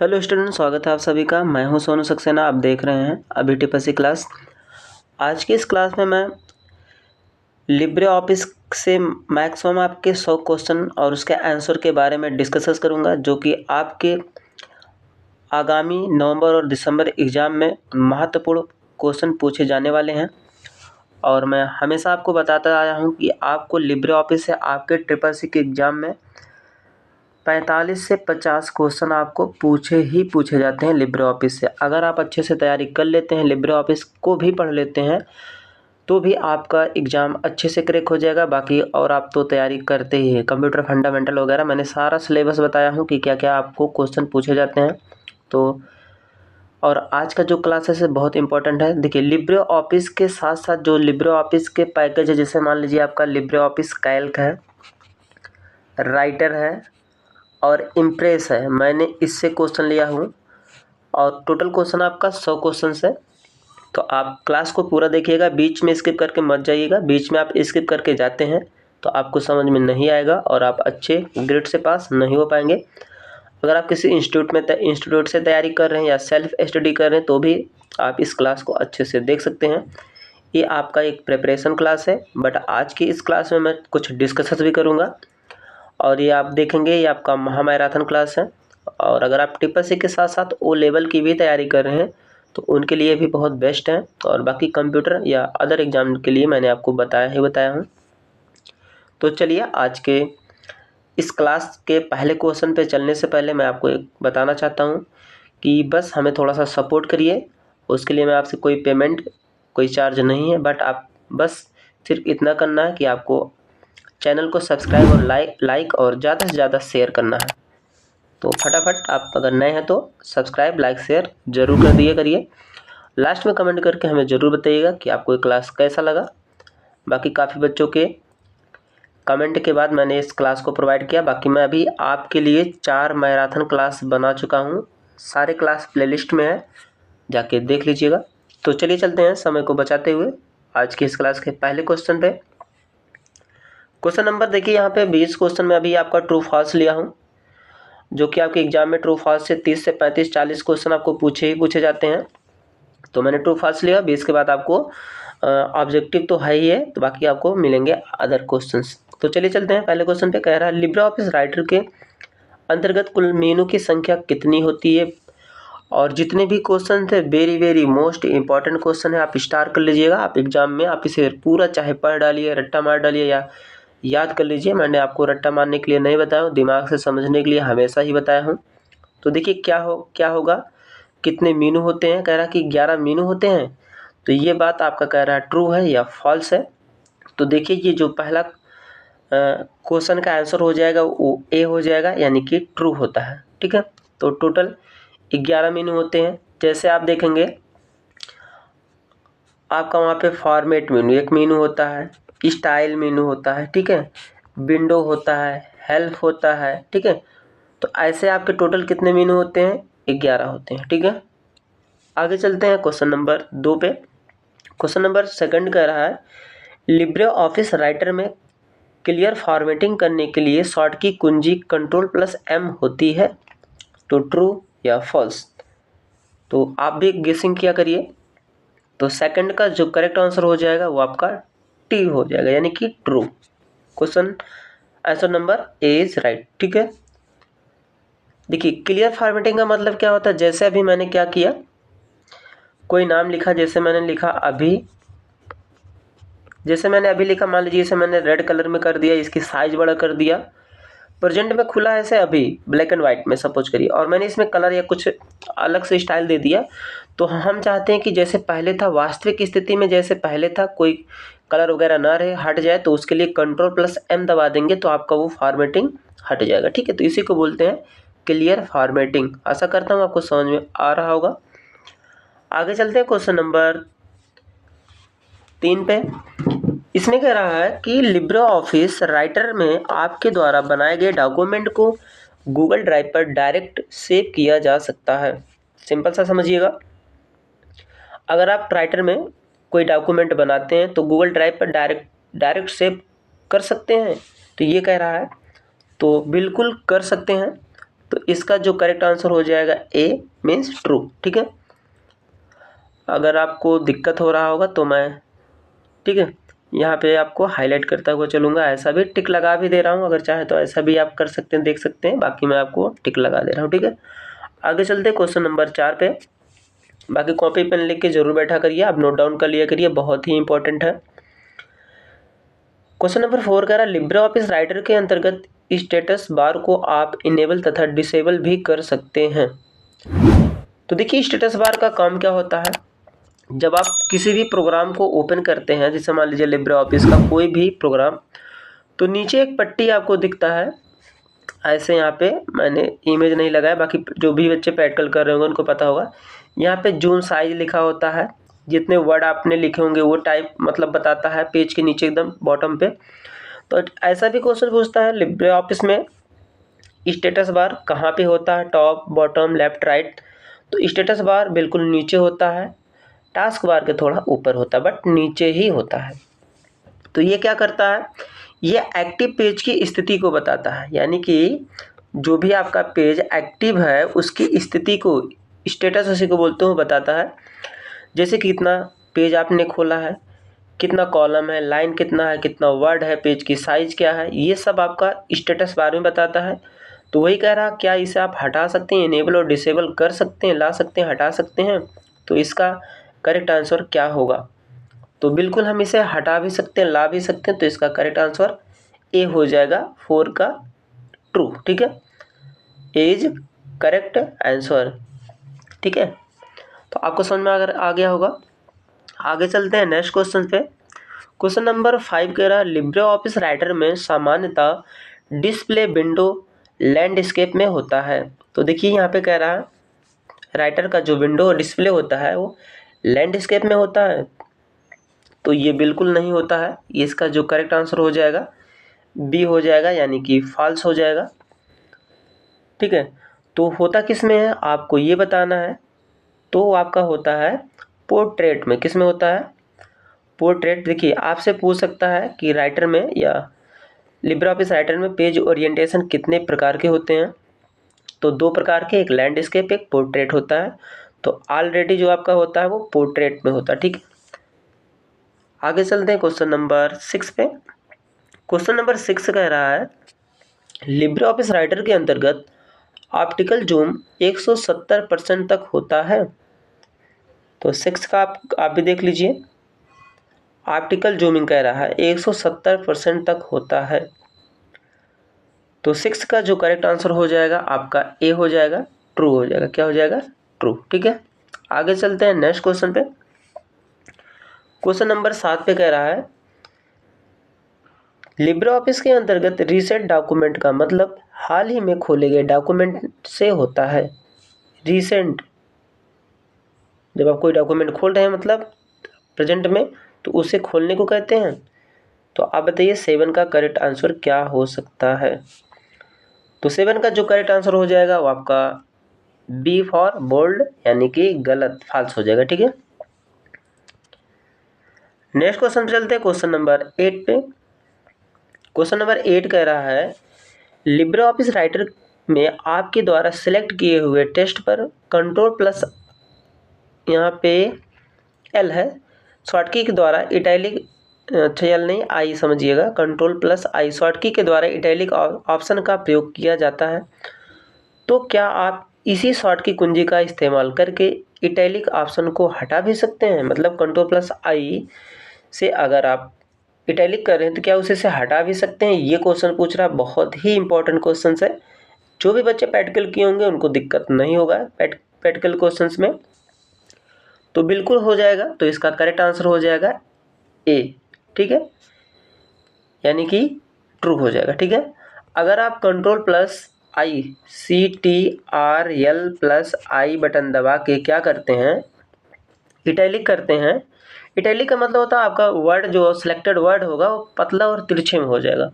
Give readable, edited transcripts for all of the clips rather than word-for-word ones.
Hello student, स्वागत है आप सभी का। मैं हूं सोनू सक्सेना। आप देख रहे हैं अभी टिपसी क्लास। आज की इस क्लास में मैं लिब्रे ऑफिस से मैक्सिमम आपके 100 क्वेश्चन और उसके आंसर के बारे में डिस्कस करूंगा, जो कि आपके आगामी नवंबर और दिसंबर एग्ज़ाम में महत्वपूर्ण क्वेश्चन पूछे जाने वाले हैं। और मैं हमेशा आपको बताता आया हूँ कि आपको लिब्रे ऑफिस से आपके ट्रिपल सी के एग्ज़ाम में 45 से 50 क्वेश्चन आपको पूछे जाते हैं लिब्रे ऑफिस से। अगर आप अच्छे से तैयारी कर लेते हैं, लिब्रे ऑफिस को भी पढ़ लेते हैं, तो भी आपका एग्ज़ाम अच्छे से क्रैक हो जाएगा। बाकी और आप तो तैयारी करते ही हैं, कंप्यूटर फंडामेंटल वगैरह मैंने सारा सिलेबस बताया हूँ कि क्या क्या आपको क्वेश्चन पूछे जाते हैं। तो और आज का जो क्लासेस है बहुत इंपॉर्टेंट है। देखिए, लिब्रे ऑफिस के साथ साथ जो लिब्रे ऑफिस के पैकेज है, जैसे मान लीजिए आपका लिब्रे ऑफिस कैल्क है, राइटर है और इम्प्रेस है। मैंने इससे क्वेश्चन लिया हूँ और टोटल क्वेश्चन आपका 100 क्वेश्चन है। तो आप क्लास को पूरा देखिएगा, बीच में स्किप करके मत जाइएगा। बीच में आप स्किप करके जाते हैं तो आपको समझ में नहीं आएगा और आप अच्छे ग्रेड से पास नहीं हो पाएंगे। अगर आप किसी इंस्टीट्यूट से तैयारी कर रहे हैं या सेल्फ स्टडी कर रहे हैं, तो भी आप इस क्लास को अच्छे से देख सकते हैं। ये आपका एक प्रिपरेशन क्लास है, बट आज की इस क्लास में मैं कुछ डिस्कस भी करूँगा और ये आप देखेंगे, ये आपका महामैराथन क्लास है। और अगर आप ट्रिपल सी के साथ साथ ओ लेवल की भी तैयारी कर रहे हैं तो उनके लिए भी बहुत बेस्ट है। और बाकी कंप्यूटर या अदर एग्जाम के लिए मैंने आपको बताया हूँ। तो चलिए, आज के इस क्लास के पहले क्वेश्चन पे चलने से पहले मैं आपको एक बताना चाहता हूँ कि बस हमें थोड़ा सा सपोर्ट करिए। उसके लिए मैं आपसे कोई पेमेंट, कोई चार्ज नहीं है, बट आप बस सिर्फ इतना करना है कि आपको चैनल को सब्सक्राइब और लाइक और ज़्यादा से ज़्यादा शेयर करना है। तो फटाफट आप अगर नए हैं तो सब्सक्राइब, लाइक, शेयर ज़रूर कर दिया करिए। लास्ट में कमेंट करके हमें ज़रूर बताइएगा कि आपको ये क्लास कैसा लगा। बाकी काफ़ी बच्चों के कमेंट के बाद मैंने इस क्लास को प्रोवाइड किया। बाकी मैं अभी आपके लिए 4 मैराथन क्लास बना चुका हूँ। सारे क्लास प्लेलिस्ट में है, जाके देख लीजिएगा। तो चलिए चलते हैं समय को बचाते हुए आज की इस क्लास के पहले क्वेश्चन पे। क्वेश्चन नंबर देखिए, यहाँ पे 20 क्वेश्चन में अभी आपका ट्रू फॉल्स लिया हूँ, जो कि आपके एग्जाम में ट्रू फॉल्स से 30 से 35 40 क्वेश्चन आपको पूछे जाते हैं। तो मैंने ट्रू फॉल्स लिया। 20 के बाद आपको ऑब्जेक्टिव तो है ही है, तो बाकी आपको मिलेंगे अदर क्वेश्चंस। तो चलिए चलते हैं पहले क्वेश्चन पे। कह रहा है लिब्रे ऑफिस राइटर के अंतर्गत कुल मेनू की संख्या कितनी होती है। और जितने भी क्वेश्चन थे वेरी मोस्ट इंपॉर्टेंट क्वेश्चन है, आप स्टार कर लीजिएगा। आप एग्जाम में आप इसे पूरा चाहे पढ़ डालिए, रट्टा मार डालिए या याद कर लीजिए। मैंने आपको रट्टा मारने के लिए नहीं बताया हूँ, दिमाग से समझने के लिए हमेशा ही बताया हूँ। तो देखिए क्या होगा, कितने मीनू होते हैं। कह रहा कि 11 मीनू होते हैं। तो ये बात आपका कह रहा है ट्रू है या फॉल्स है। तो देखिए, ये जो पहला क्वेश्चन का आंसर हो जाएगा वो ए हो जाएगा, यानी कि ट्रू होता है। ठीक है, तो टोटल 11 मीनू होते हैं। जैसे आप देखेंगे आपका वहाँ पे फॉर्मेट मीनू एक मीनू होता है, स्टाइल मीनू होता है, ठीक है, विंडो होता है, हेल्प होता है, ठीक है। तो ऐसे आपके टोटल कितने मीनू होते हैं, 11 होते हैं। ठीक है, आगे चलते हैं क्वेश्चन नंबर 2 पे। क्वेश्चन नंबर 2 कह रहा है लिब्रे ऑफिस राइटर में क्लियर फॉर्मेटिंग करने के लिए शॉर्ट की कुंजी Ctrl+M होती है। तो ट्रू या फॉल्स, तो आप भी गेसिंग किया करिए। तो सेकंड का जो करेक्ट आंसर हो जाएगा वो आपका टी हो जाएगा, यानी कि true. Question answer number A is right. ठीक है, देखिए क्लियर फॉर्मेटिंग का मतलब क्या होता है। जैसे अभी मैंने क्या किया, कोई नाम लिखा, जैसे मैंने लिखा अभी, लिखा, मान लीजिए इसे मैंने रेड कलर में कर दिया, इसकी साइज बड़ा कर दिया। प्रेजेंट में खुला है, ऐसे अभी ब्लैक एंड व्हाइट में सपोज करिए, और मैंने इसमें कलर या कुछ अलग से स्टाइल दे दिया। तो हम चाहते हैं कि जैसे पहले था, वास्तविक स्थिति में जैसे पहले था, कोई कलर वगैरह ना रहे, हट जाए, तो उसके लिए Ctrl+M दबा देंगे तो आपका वो फॉर्मेटिंग हट जाएगा। ठीक है, तो इसी को बोलते हैं क्लियर फॉर्मेटिंग। आशा करता हूँ आपको समझ में आ रहा होगा। आगे चलते हैं क्वेश्चन नंबर 3 पे। इसमें कह रहा है कि लिब्रे ऑफिस राइटर में आपके द्वारा बनाए गए डॉक्यूमेंट को गूगल ड्राइव पर डायरेक्ट सेव किया जा सकता है। सिंपल सा समझिएगा, अगर आप राइटर में कोई डॉक्यूमेंट बनाते हैं तो गूगल ड्राइव पर डायरेक्ट सेव कर सकते हैं। तो ये कह रहा है, तो बिल्कुल कर सकते हैं। तो इसका जो करेक्ट आंसर हो जाएगा ए मीन्स ट्रू। ठीक है, अगर आपको दिक्कत हो रहा होगा तो मैं ठीक है यहाँ पे आपको हाईलाइट करता हुआ चलूँगा, ऐसा भी टिक लगा भी दे रहा हूँ, अगर चाहे तो ऐसा भी आप कर सकते हैं, देख सकते हैं, बाकी मैं आपको टिक लगा दे रहा हूँ। ठीक है, आगे चलते हैं क्वेश्चन नंबर 4 पे। बाकी कॉपी पेन लिख के जरूर बैठा करिए, आप नोट डाउन कर लिया करिए, बहुत ही इंपॉर्टेंट है। क्वेश्चन नंबर 4 कह रहा है लिब्रे ऑफिस राइटर के अंतर्गत स्टेटस बार को आप इनेबल तथा डिसेबल भी कर सकते हैं। तो देखिए स्टेटस बार का काम क्या होता है, जब आप किसी भी प्रोग्राम को ओपन करते हैं, जैसे मान लीजिए लिब्रे ऑफिस का कोई भी प्रोग्राम, तो नीचे एक पट्टी आपको दिखता है ऐसे, यहाँ पे मैंने इमेज नहीं लगाया, बाकी जो भी बच्चे प्रैक्टिकल कर रहे होंगे उनको पता होगा। यहाँ पे जूम साइज लिखा होता है, जितने वर्ड आपने लिखे होंगे वो टाइप मतलब बताता है पेज के नीचे एकदम बॉटम पे। तो ऐसा भी क्वेश्चन पूछता है लिब्रे ऑफिस में स्टेटस बार कहाँ पे होता है, टॉप बॉटम लेफ्ट राइट। तो स्टेटस बार बिल्कुल नीचे होता है, टास्क बार के थोड़ा ऊपर होता है, बट नीचे ही होता है। तो ये क्या करता है, ये एक्टिव पेज की स्थिति को बताता है, यानी कि जो भी आपका पेज एक्टिव है उसकी स्थिति को, स्टेटस उसी को बोलते हो, बताता है। जैसे कितना पेज आपने खोला है, कितना कॉलम है, लाइन कितना है, कितना वर्ड है, पेज की साइज़ क्या है, ये सब आपका स्टेटस बार में बताता है। तो वही कह रहा क्या इसे आप हटा सकते हैं, इनेबल और डिसेबल कर सकते हैं, ला सकते हैं, हटा सकते हैं। तो इसका करेक्ट आंसर क्या होगा, तो बिल्कुल हम इसे हटा भी सकते हैं, ला भी सकते हैं। तो इसका करेक्ट आंसर ए हो जाएगा 4 का ट्रू। ठीक है, इज करेक्ट आंसर। ठीक है, तो आपको समझ में अगर आ गया होगा। आगे चलते हैं नेक्स्ट क्वेश्चन पे। क्वेश्चन नंबर 5 कह रहा है लिब्रे ऑफिस राइटर में सामान्यतः डिस्प्ले विंडो लैंडस्केप में होता है। तो देखिए यहाँ पे कह रहा है राइटर का जो विंडो डिस्प्ले होता है वो लैंडस्केप में होता है। तो ये बिल्कुल नहीं होता है, ये इसका जो करेक्ट आंसर हो जाएगा बी हो जाएगा, यानी कि फॉल्स हो जाएगा। ठीक है, तो होता किस में है आपको ये बताना है। तो आपका होता है पोर्ट्रेट में। किस में होता है, पोर्ट्रेट। देखिए आपसे पूछ सकता है कि राइटर में या लिब्रे ऑफिस राइटर में पेज ओरिएंटेशन कितने प्रकार के होते हैं। तो 2 प्रकार के, एक लैंडस्केप एक पोर्ट्रेट होता है। तो ऑलरेडी जो आपका होता है वो पोर्ट्रेट में होता है। ठीक है, आगे चलते हैं क्वेश्चन नंबर 6 पे। क्वेश्चन नंबर 6 कह रहा है लिब्रे ऑफिस राइटर के अंतर्गत ऑप्टिकल जूम 170% तक होता है। तो 6 का आप भी देख लीजिए, ऑप्टिकल जूमिंग कह रहा है 170% तक होता है। तो 6 का जो करेक्ट आंसर हो जाएगा आपका ए हो जाएगा, ट्रू हो जाएगा। क्या हो जाएगा, ट्रू। ठीक है, आगे चलते हैं नेक्स्ट क्वेश्चन पे। क्वेश्चन नंबर 7 पे कह रहा है लिब्रे ऑफिस के अंतर्गत रीसेंट डॉक्यूमेंट का मतलब हाल ही में खोले गए डॉक्यूमेंट से होता है। रीसेंट, जब आप कोई डॉक्यूमेंट खोल रहे हैं मतलब प्रेजेंट में, तो उसे खोलने को कहते हैं। तो आप बताइए 7 का करेक्ट आंसर क्या हो सकता है। तो 7 का जो करेक्ट आंसर हो जाएगा वो आपका बी फॉर बोल्ड, यानी कि गलत, फॉल्स हो जाएगा। ठीक है, नेक्स्ट क्वेश्चन चलते हैं क्वेश्चन नंबर 8 पे। क्वेश्चन नंबर 8 कह रहा है लिब्रे ऑफिस राइटर में आपके द्वारा सिलेक्ट किए हुए टेक्स्ट पर कंट्रोल प्लस, यहाँ पे एल है, शॉर्टकी के द्वारा इटैलिक, एल नहीं आई समझिएगा, कंट्रोल प्लस आई शॉर्टकी के द्वारा इटैलिक ऑप्शन का प्रयोग किया जाता है। तो क्या आप इसी शॉर्टकी कुंजी का इस्तेमाल करके इटैलिक ऑप्शन को हटा भी सकते हैं। मतलब कंट्रोल प्लस आई से अगर आप इटैलिक कर रहे हैं तो क्या उसे से हटा भी सकते हैं, ये क्वेश्चन पूछ रहा है। बहुत ही इंपॉर्टेंट क्वेश्चन है, जो भी बच्चे प्रैक्टिकल किए होंगे उनको दिक्कत नहीं होगा प्रैक्टिकल क्वेश्चंस में, तो बिल्कुल हो जाएगा। तो इसका करेक्ट आंसर हो जाएगा ए। ठीक है, यानी कि ट्रू हो जाएगा। ठीक है, अगर आप कंट्रोल प्लस आई CTRL प्लस आई बटन दबा के क्या करते हैं, इटैलिक करते हैं। इटैलिक का मतलब होता है आपका वर्ड जो सिलेक्टेड वर्ड होगा वो पतला और तिरछे में हो जाएगा।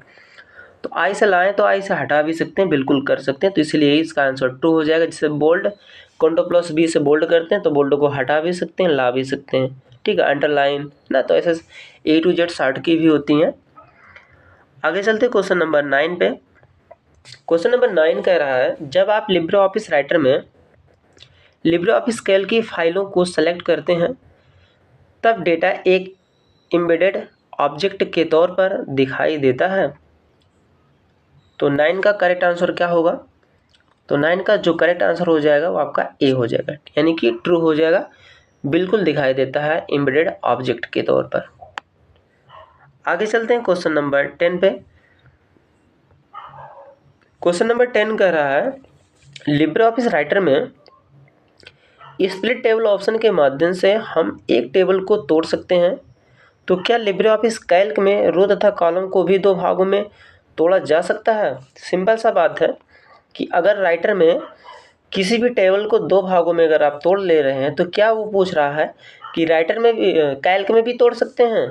तो आई से लाएं तो आई से हटा भी सकते हैं, बिल्कुल कर सकते हैं। तो इसलिए इसका आंसर ट्रू हो जाएगा। जिससे बोल्ड, कंट्रोल प्लस बी से बोल्ड करते हैं तो बोल्ड को हटा भी सकते हैं, ला भी सकते हैं। ठीक है, अंडरलाइन ना, तो ऐसे A to Z शॉर्ट की भी होती हैं। आगे चलते क्वेश्चन नंबर 9 पे। क्वेश्चन नंबर 9 कह रहा है, जब आप लिब्रे ऑफिस राइटर में लिब्रे ऑफिस कैल्क की फाइलों को सेलेक्ट करते हैं तब डेटा एक एम्बेडेड ऑब्जेक्ट के तौर पर दिखाई देता है। तो 9 का करेक्ट आंसर क्या होगा? तो 9 का जो करेक्ट आंसर हो जाएगा वो आपका ए हो जाएगा, यानी कि ट्रू हो जाएगा, बिल्कुल दिखाई देता है एम्बेडेड ऑब्जेक्ट के तौर पर। आगे चलते हैं क्वेश्चन नंबर 10 पे। क्वेश्चन नंबर 10 कह रहा है, लिब्रे ऑफिस राइटर में स्प्लिट टेबल ऑप्शन के माध्यम से हम एक टेबल को तोड़ सकते हैं, तो क्या लिब्रे ऑफिस कैल्क में रो तथा कॉलम को भी दो भागों में तोड़ा जा सकता है? सिंपल सा बात है कि अगर राइटर में किसी भी टेबल को दो भागों में अगर आप तोड़ ले रहे हैं तो क्या वो पूछ रहा है कि राइटर में भी कैल्क में भी तोड़ सकते हैं?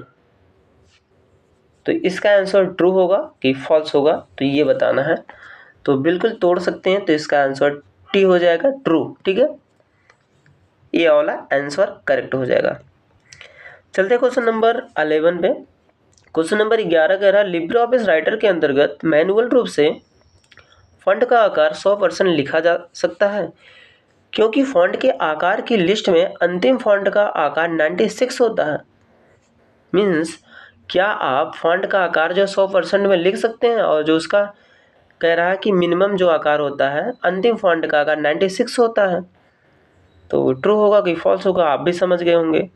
तो इसका आंसर ट्रू होगा कि फॉल्स होगा, तो ये बताना है। तो बिल्कुल तोड़ सकते हैं, तो इसका आंसर टी हो जाएगा, ट्रू। ठीक है, ये वाला आंसर करेक्ट हो जाएगा। चलते क्वेश्चन नंबर 11 पे। क्वेश्चन नंबर 11 कह रहा है, लिब्रे ऑफिस राइटर के अंतर्गत मैनुअल रूप से फॉन्ट का आकार 100% लिखा जा सकता है, क्योंकि फॉन्ट के आकार की लिस्ट में अंतिम फॉन्ट का आकार 96 होता है। मीन्स क्या आप फॉन्ट का आकार जो 100% में लिख सकते हैं, और जो उसका कह रहा है कि मिनिमम जो आकार होता है अंतिम फॉन्ट का आकार 96 होता है। तो ट्रू होगा कि फॉल्स होगा, आप भी समझ गए होंगे।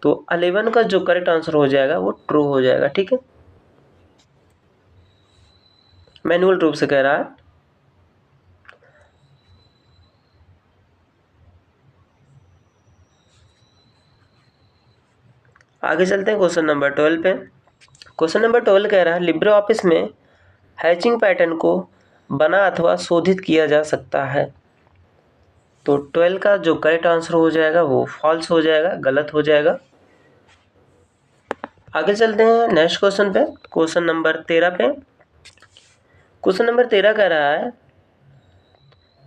तो 11 का जो करेक्ट आंसर हो जाएगा वो ट्रू हो जाएगा। ठीक है, मैनुअल रूप से कह रहा है। आगे चलते हैं क्वेश्चन नंबर 12 पे। क्वेश्चन नंबर 12 कह रहा है, लिब्रे ऑफिस में हैचिंग पैटर्न को बना अथवा शोधित किया जा सकता है। तो 12 का जो करेक्ट आंसर हो जाएगा वो फॉल्स हो जाएगा, गलत हो जाएगा। आगे चलते हैं नेक्स्ट क्वेश्चन पे, क्वेश्चन नंबर 13 पे। क्वेश्चन नंबर 13 कह रहा है,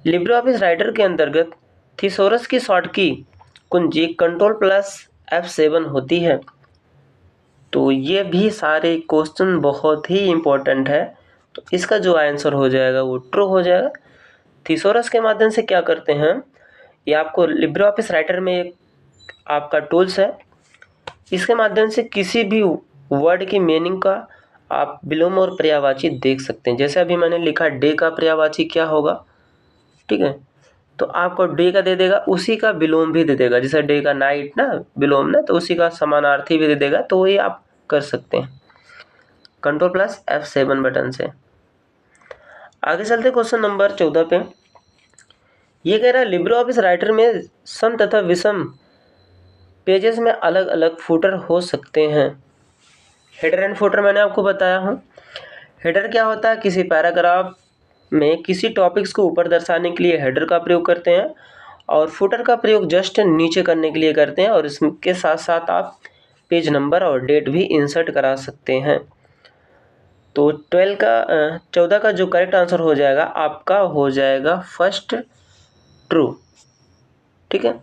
लिब्रे ऑफिस राइटर के अंतर्गत थिसॉरस की शॉर्ट की कुंजी Ctrl+F7 होती है। तो ये भी सारे क्वेश्चन बहुत ही इम्पोर्टेंट है, तो इसका जो आंसर हो जाएगा वो ट्रू हो जाएगा। थिसॉरस के माध्यम से क्या करते हैं, ये आपको लिब्रे ऑफिस राइटर में एक आपका टूल्स है, इसके माध्यम से किसी भी वर्ड की मीनिंग का आप विलोम और पर्यायवाची देख सकते हैं। जैसे अभी मैंने लिखा डे का पर्यायवाची क्या होगा, ठीक है, तो आपको डे का दे देगा, उसी का विलोम भी दे देगा। जैसे डे का नाइट ना विलोम ना, तो उसी का समानार्थी भी दे देगा। तो ये आप कर सकते हैं Ctrl+F7 बटन से। आगे चलते क्वेश्चन नंबर 14 पे। ये कह रहा है, लिब्रे ऑफिस राइटर में सम तथा विषम पेजेस में अलग अलग फुटर हो सकते हैं। हेडर एंड फुटर मैंने आपको बताया हूँ। हेडर क्या होता है, किसी पैराग्राफ में किसी टॉपिक्स को ऊपर दर्शाने के लिए हेडर का प्रयोग करते हैं, और फुटर का प्रयोग जस्ट नीचे करने के लिए करते हैं, और इसके साथ साथ आप पेज नंबर और डेट भी इंसर्ट करा सकते हैं। तो 14 का जो करेक्ट आंसर हो जाएगा आपका हो जाएगा फर्स्ट, ट्रू। ठीक है,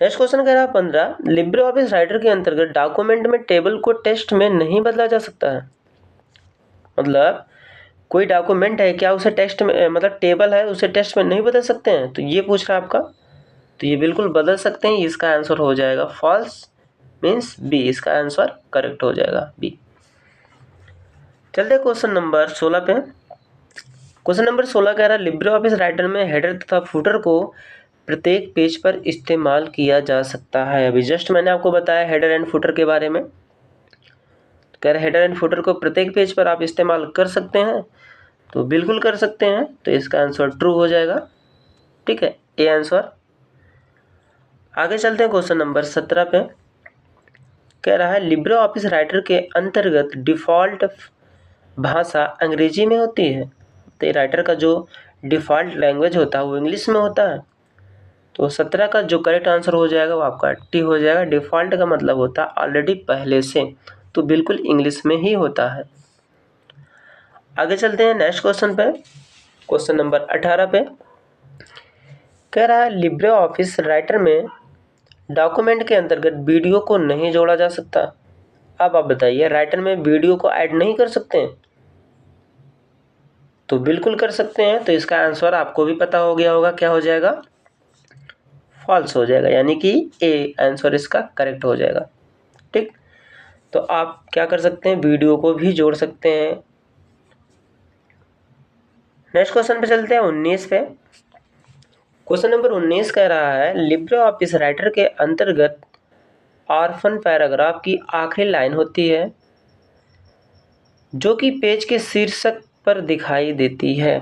नेक्स्ट क्वेश्चन कह रहा है 15, लिब्रे ऑफिस राइटर के अंतर्गत डॉक्यूमेंट में टेबल को टेक्स्ट में नहीं बदला जा सकता है। मतलब कोई डॉक्यूमेंट है, क्या उसे टेक्स्ट में, मतलब टेबल है उसे टेक्स्ट में नहीं बदल सकते हैं? तो ये पूछ रहा है आपका, तो ये बिल्कुल बदल सकते हैं। इसका आंसर हो जाएगा फॉल्स, मीन्स बी, इसका आंसर करेक्ट हो जाएगा बी। चलते क्वेश्चन नंबर 16 पे। क्वेश्चन नंबर 16 कह रहा है, लिब्रे ऑफिस राइटर में हेडर तथा फुटर को प्रत्येक पेज पर इस्तेमाल किया जा सकता है। अभी जस्ट मैंने आपको बताया हेडर एंड फुटर के बारे में। कह रहे हेडर एंड फुटर को प्रत्येक पेज पर आप इस्तेमाल कर सकते हैं, तो बिल्कुल कर सकते हैं। तो इसका आंसर ट्रू हो जाएगा। ठीक है, ए आंसर। आगे चलते हैं क्वेश्चन नंबर 17 पे। कह रहा है, लिब्रे ऑफिस राइटर के अंतर्गत डिफ़ॉल्ट भाषा अंग्रेजी में होती है। तो राइटर का जो डिफ़ॉल्ट लैंग्वेज होता है वो इंग्लिश में होता है। तो 17 का जो करेक्ट आंसर हो जाएगा वो आपका टी हो जाएगा। डिफ़ॉल्ट का मतलब होता है ऑलरेडी पहले से, तो बिल्कुल इंग्लिश में ही होता है। आगे चलते हैं नेक्स्ट क्वेश्चन पे, क्वेश्चन नंबर 18 पे। कह रहा है, लिब्रे ऑफिस राइटर में डॉक्यूमेंट के अंतर्गत वीडियो को नहीं जोड़ा जा सकता। अब आप बताइए, राइटर में वीडियो को ऐड नहीं कर सकते हैं? तो बिल्कुल कर सकते हैं। तो इसका आंसर आपको भी पता हो गया होगा, क्या हो जाएगा? फॉल्स हो जाएगा, यानी कि ए आंसर इसका करेक्ट हो जाएगा। ठीक, तो आप क्या कर सकते हैं, वीडियो को भी जोड़ सकते हैं। नेक्स्ट क्वेश्चन पे चलते हैं, 19 पे। क्वेश्चन नंबर 19 कह रहा है, लिब्रे ऑफिस राइटर के अंतर्गत ऑर्फन पैराग्राफ की आखिरी लाइन होती है जो कि पेज के शीर्षक पर दिखाई देती है।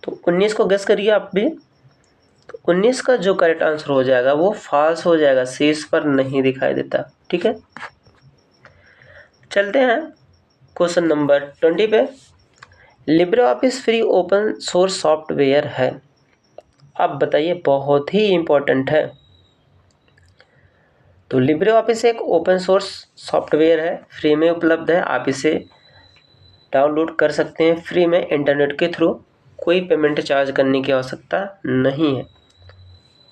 तो 19 को गेस करिए आप भी। तो 19 का जो करेक्ट आंसर हो जाएगा वो फॉल्स हो जाएगा, शीर्ष पर नहीं दिखाई देता। ठीक है, चलते हैं क्वेश्चन नंबर 20 पे। Libre office free open source software है। अब बताइए, बहुत ही इम्पोर्टेंट है। तो लिब्रे ऑफिस एक ओपन सोर्स सॉफ्टवेयर है, फ्री में उपलब्ध है। आप इसे डाउनलोड कर सकते हैं फ्री में इंटरनेट के थ्रू, कोई पेमेंट चार्ज करने की आवश्यकता नहीं है।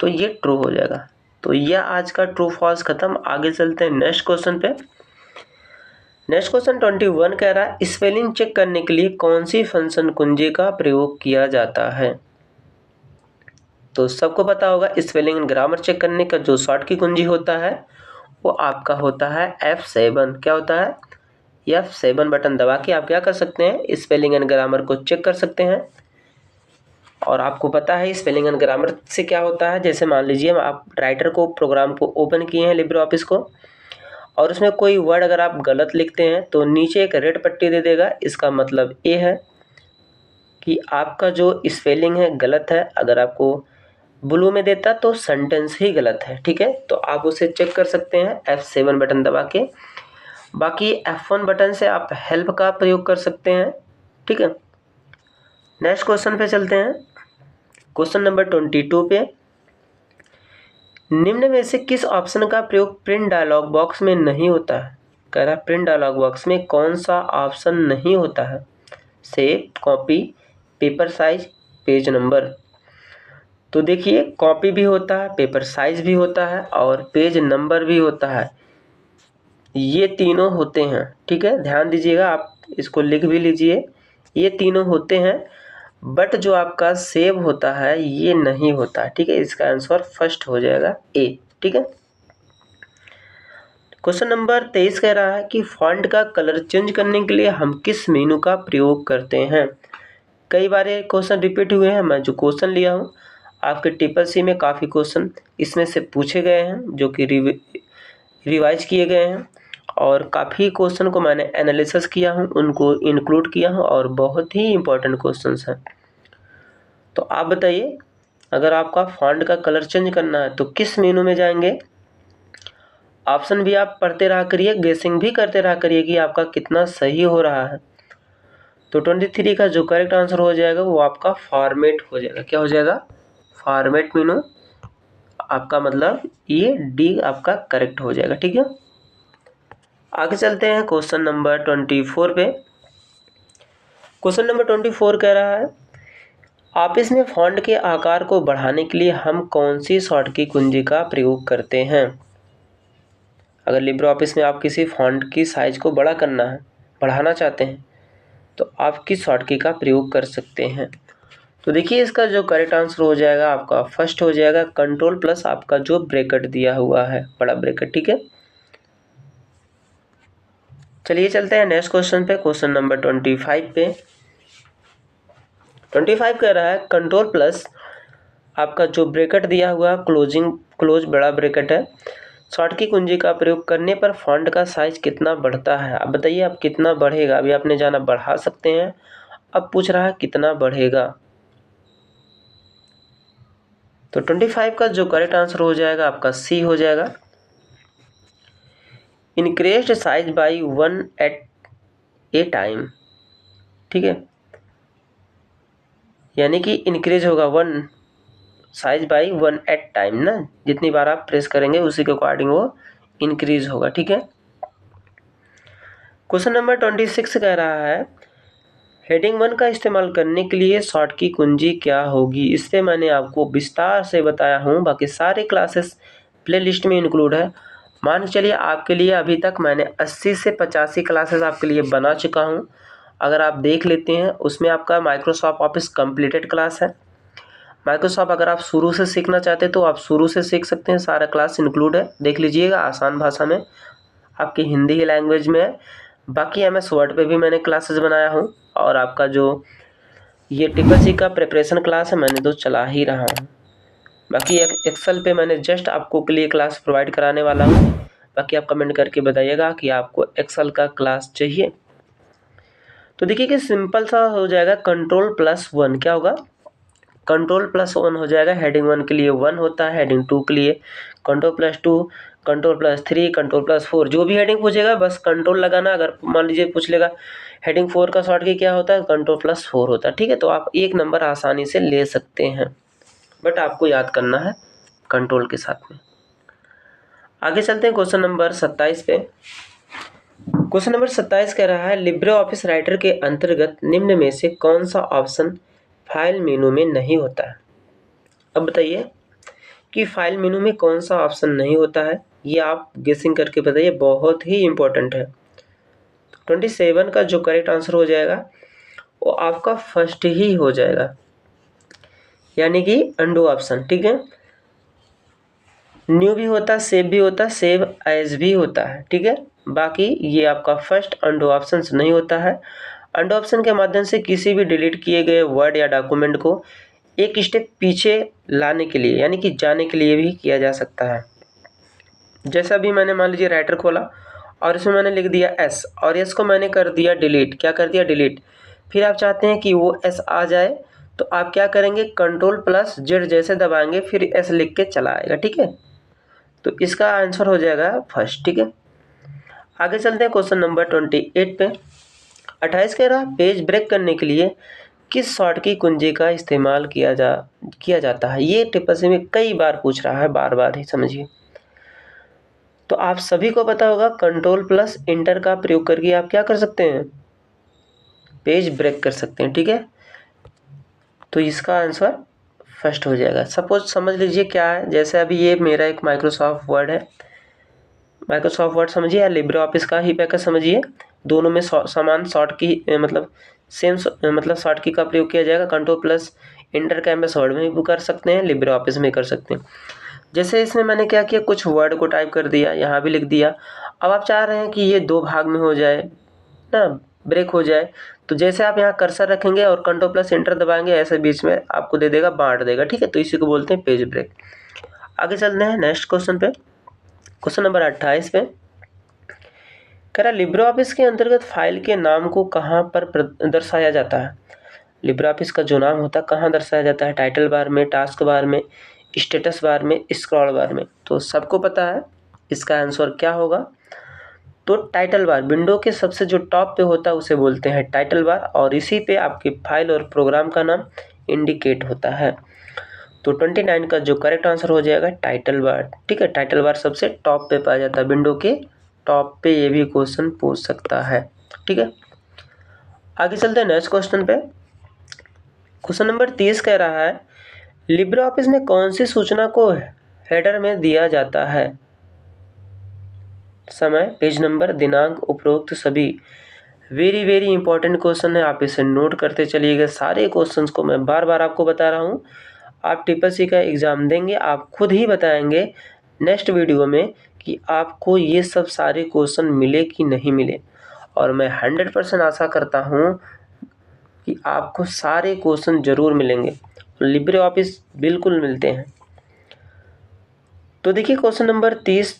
तो ये ट्रू हो जाएगा। तो यह आज का ट्रू फॉल्स खत्म। आगे चलते हैं नेक्स्ट क्वेश्चन पे। नेक्स्ट क्वेश्चन 21 कह रहा है, स्पेलिंग चेक करने के लिए कौन सी फंक्शन कुंजी का प्रयोग किया जाता है? तो सबको पता होगा, स्पेलिंग एंड ग्रामर चेक करने का जो शॉर्ट की कुंजी होता है वो आपका होता है F7। क्या होता है? F7 बटन दबा के आप क्या कर सकते हैं, स्पेलिंग एंड ग्रामर को चेक कर सकते हैं। और आपको पता है स्पेलिंग एंड ग्रामर से क्या होता है, जैसे मान लीजिए आप राइटर को प्रोग्राम को ओपन किए हैं लिब्रे ऑफिस को, और उसमें कोई वर्ड अगर आप गलत लिखते हैं तो नीचे एक रेड पट्टी दे देगा। इसका मतलब ये है कि आपका जो स्पेलिंग है गलत है। अगर आपको ब्लू में देता तो सेंटेंस ही गलत है। ठीक है, तो आप उसे चेक कर सकते हैं F7 बटन दबा के। बाकी F1 बटन से आप हेल्प का प्रयोग कर सकते हैं। ठीक है, नेक्स्ट क्वेश्चन पे चलते हैं, क्वेश्चन नंबर 22 पे। निम्न में से किस ऑप्शन का प्रयोग प्रिंट डायलॉग बॉक्स में नहीं होता है? कह रहा है प्रिंट डायलॉग बॉक्स में कौन सा ऑप्शन नहीं होता है? Save, copy, paper size, page number. तो देखिए, कॉपी भी होता है, पेपर साइज भी होता है और पेज नंबर भी होता है। ये तीनों होते हैं। ठीक है, ध्यान दीजिएगा, आप इसको लिख भी लीजिए। ये तीनों होते हैं, बट जो आपका सेव होता है ये नहीं होता। ठीक है, इसका आंसर फर्स्ट हो जाएगा ए। ठीक है, क्वेश्चन नंबर 23 कह रहा है कि फॉन्ट का कलर चेंज करने के लिए हम किस मेनू का प्रयोग करते हैं? कई बार ये क्वेश्चन रिपीट हुए हैं। मैं जो क्वेश्चन लिया हूँ, आपके TCC में काफ़ी क्वेश्चन इसमें से पूछे गए हैं जो कि रिवाइज किए गए हैं, और काफ़ी क्वेश्चन को मैंने एनालिसिस किया हूँ, उनको इंक्लूड किया हूँ, और बहुत ही इंपॉर्टेंट क्वेश्चंस हैं। तो आप बताइए, अगर आपका फॉन्ट का कलर चेंज करना है तो किस मेनू में जाएंगे? ऑप्शन भी आप पढ़ते रहा करिए, गेसिंग भी करते रहा करिए कि आपका कितना सही हो रहा है। तो 23 का जो करेक्ट आंसर हो जाएगा वो आपका फॉर्मेट हो जाएगा। क्या हो जाएगा? फॉर्मेट मेनू। आपका मतलब ये डी आपका करेक्ट हो जाएगा। ठीक है, आगे चलते हैं क्वेश्चन नंबर 24 पे। क्वेश्चन नंबर 24 कह रहा है, ऑफिस में फॉन्ट के आकार को बढ़ाने के लिए हम कौन सी शॉर्ट की कुंजी का प्रयोग करते हैं? अगर लिब्रे ऑफिस में आप किसी फॉन्ट की साइज को बड़ा करना है, बढ़ाना चाहते हैं, तो आप किस शॉर्ट की का प्रयोग कर सकते हैं? तो देखिए, इसका जो करेक्ट आंसर हो जाएगा आपका फर्स्ट हो जाएगा कंट्रोल प्लस आपका जो ब्रैकेट दिया हुआ है, बड़ा ब्रैकेट। ठीक है, चलिए चलते हैं नेक्स्ट क्वेश्चन पे, क्वेश्चन नंबर 25 पे। 25 कह रहा है, कंट्रोल प्लस आपका जो ब्रैकेट दिया हुआ क्लोज बड़ा ब्रैकेट है, शॉर्ट की कुंजी का प्रयोग करने पर फॉन्ट का साइज कितना बढ़ता है? आप बताइए, अब कितना बढ़ेगा? अभी आपने जाना बढ़ा सकते हैं, अब पूछ रहा है कितना बढ़ेगा। तो 25 का जो करेक्ट आंसर हो जाएगा आपका सी हो जाएगा, increased size by 1 at a time. ठीक है, यानी कि इंक्रीज होगा 1 साइज बाई 1 एट टाइम ना, जितनी बार आप प्रेस करेंगे उसी के अकॉर्डिंग वो इंक्रीज होगा। ठीक है, क्वेश्चन नंबर 26 कह रहा है, हेडिंग 1 का इस्तेमाल करने के लिए शॉर्ट की कुंजी क्या होगी? इस पर मैंने आपको विस्तार से बताया हूँ, बाकी सारे क्लासेस प्लेलिस्ट में इंक्लूड है, मान के चलिए आपके लिए अभी तक मैंने 80 से 85 क्लासेस आपके लिए बना चुका हूँ। अगर आप देख लेते हैं उसमें आपका माइक्रोसॉफ्ट ऑफिस कंप्लीटेड क्लास है। माइक्रोसॉफ्ट अगर आप शुरू से सीखना चाहते हैं तो आप शुरू से सीख सकते हैं, सारा क्लास इंक्लूड है। देख लीजिएगा, आसान भाषा में, आपकी हिंदी की लैंग्वेज में है। बाकी MS वर्ड पे भी मैंने क्लासेस बनाया हूँ, और आपका जो ये TPSC का प्रिपरेशन क्लास है मैंने तो चला ही रहा हूँ। बाकी एक्सेल पे मैंने जस्ट आपको के लिए क्लास प्रोवाइड कराने वाला हूँ। बाकी आप कमेंट करके बताइएगा कि आपको एक्सेल का क्लास चाहिए। तो देखिए कि सिंपल सा हो जाएगा, Ctrl+1 क्या होगा, Ctrl+1 हो जाएगा। हेडिंग 1 के लिए 1 होता है, हेडिंग 2 के लिए Ctrl+2, Ctrl+3, Ctrl+4, जो भी हेडिंग पूछेगा बस कंट्रोल लगाना। अगर मान लीजिए पूछ लेगा हेडिंग 4 का शॉर्ट की क्या होता है, Ctrl+4 होता है। ठीक है, तो आप 1 नंबर आसानी से ले सकते हैं, बट आपको याद करना है कंट्रोल के साथ में। आगे चलते हैं क्वेश्चन नंबर 27 पे। क्वेश्चन नंबर 27 कह रहा है, लिब्रे ऑफिस राइटर के अंतर्गत निम्न में से कौन सा ऑप्शन फाइल मेनू में नहीं होता है। अब बताइए कि फाइल मेनू में कौन सा ऑप्शन नहीं होता है, ये आप गेसिंग करके बताइए, बहुत ही इंपॉर्टेंट है। 27 का जो करेक्ट आंसर हो जाएगा वो आपका फर्स्ट ही हो जाएगा, यानी कि अंडू ऑप्शन। ठीक है, न्यू भी होता है, सेव भी होता है, सेव एज भी होता है। ठीक है, बाकी ये आपका फर्स्ट अंडू ऑप्शन नहीं होता है। अंडू ऑप्शन के माध्यम से किसी भी डिलीट किए गए वर्ड या डॉक्यूमेंट को एक स्टेप पीछे लाने के लिए, यानी कि जाने के लिए भी किया जा सकता है। जैसा भी मैंने मान लीजिए राइटर खोला और इसमें मैंने लिख दिया S, और S को मैंने कर दिया डिलीट। क्या कर दिया, डिलीट। फिर आप चाहते हैं कि वो S आ जाए, तो आप क्या करेंगे, Ctrl+Z जैसे दबाएंगे, फिर S लिख के चला आएगा। ठीक है, तो इसका आंसर हो जाएगा फर्स्ट। ठीक है, आगे चलते हैं क्वेश्चन नंबर 28 पे। 28 कह रहा, पेज ब्रेक करने के लिए किस शॉर्ट की कुंजी का इस्तेमाल किया जाता है। ये TPSC में कई बार पूछ रहा है, बार बार ही समझिए। तो आप सभी को पता होगा Ctrl+Enter का प्रयोग करके आप क्या कर सकते हैं, पेज ब्रेक कर सकते हैं। ठीक है, तो इसका आंसर फर्स्ट हो जाएगा। सपोज समझ लीजिए क्या है, जैसे अभी ये मेरा एक माइक्रोसॉफ्ट वर्ड है, माइक्रोसॉफ्ट वर्ड समझिए या लिब्रे ऑफिस का ही पैकेज समझिए, दोनों में समान शॉर्ट की मतलब सेम मतलब शॉर्ट की का प्रयोग किया जाएगा। Ctrl+Enter का MS वर्ड में भी कर सकते हैं, लिब्रे ऑफिस में कर सकते हैं। जैसे इसमें मैंने क्या किया, कुछ वर्ड को टाइप कर दिया, यहाँ भी लिख दिया। अब आप चाह रहे हैं कि ये 2 भाग में हो जाए ना, ब्रेक हो जाए, तो जैसे आप यहाँ कर्सर रखेंगे और Ctrl+Enter दबाएंगे, ऐसे बीच में आपको दे देगा, बांट देगा। ठीक है, तो इसी को बोलते हैं पेज ब्रेक। आगे चलते हैं नेक्स्ट क्वेश्चन पे, क्वेश्चन नंबर 28 पे। कह रहा, लिब्रे ऑफिस के अंतर्गत फाइल के नाम को कहाँ पर दर्शाया जाता है। लिब्रे ऑफिस का जो नाम होता है कहाँ दर्शाया जाता है, टाइटल बार में, टास्क बार में, स्टेटस बार में, स्क्रॉल बार में। तो सबको पता है इसका आंसर क्या होगा, तो टाइटल बार, विंडो के सबसे जो टॉप पे होता है उसे बोलते हैं टाइटल बार, और इसी पे आपकी फाइल और प्रोग्राम का नाम इंडिकेट होता है। तो 29 का जो करेक्ट आंसर हो जाएगा टाइटल बार। ठीक है, टाइटल बार सबसे टॉप पे पाया जाता है, विंडो के टॉप पे ये भी क्वेश्चन पूछ सकता है। ठीक है, आगे चलते हैं नेक्स्ट क्वेश्चन पे। क्वेश्चन नंबर 30 कह रहा है, लिब्रे ऑफिस में कौन सी सूचना को हेडर में दिया जाता है। समय, पेज नंबर, दिनांक, उपरोक्त सभी। वेरी वेरी इंपॉर्टेंट क्वेश्चन है, आप इसे नोट करते चलिएगा। सारे क्वेश्चंस को मैं बार बार आपको बता रहा हूँ। आप TPSC का एग्ज़ाम देंगे, आप खुद ही बताएंगे नेक्स्ट वीडियो में कि आपको ये सब सारे क्वेश्चन मिले कि नहीं मिले, और मैं 100% आशा करता हूँ कि आपको सारे क्वेश्चन ज़रूर मिलेंगे। लिब्रे ऑफिस बिल्कुल मिलते हैं। तो देखिए क्वेश्चन नंबर 30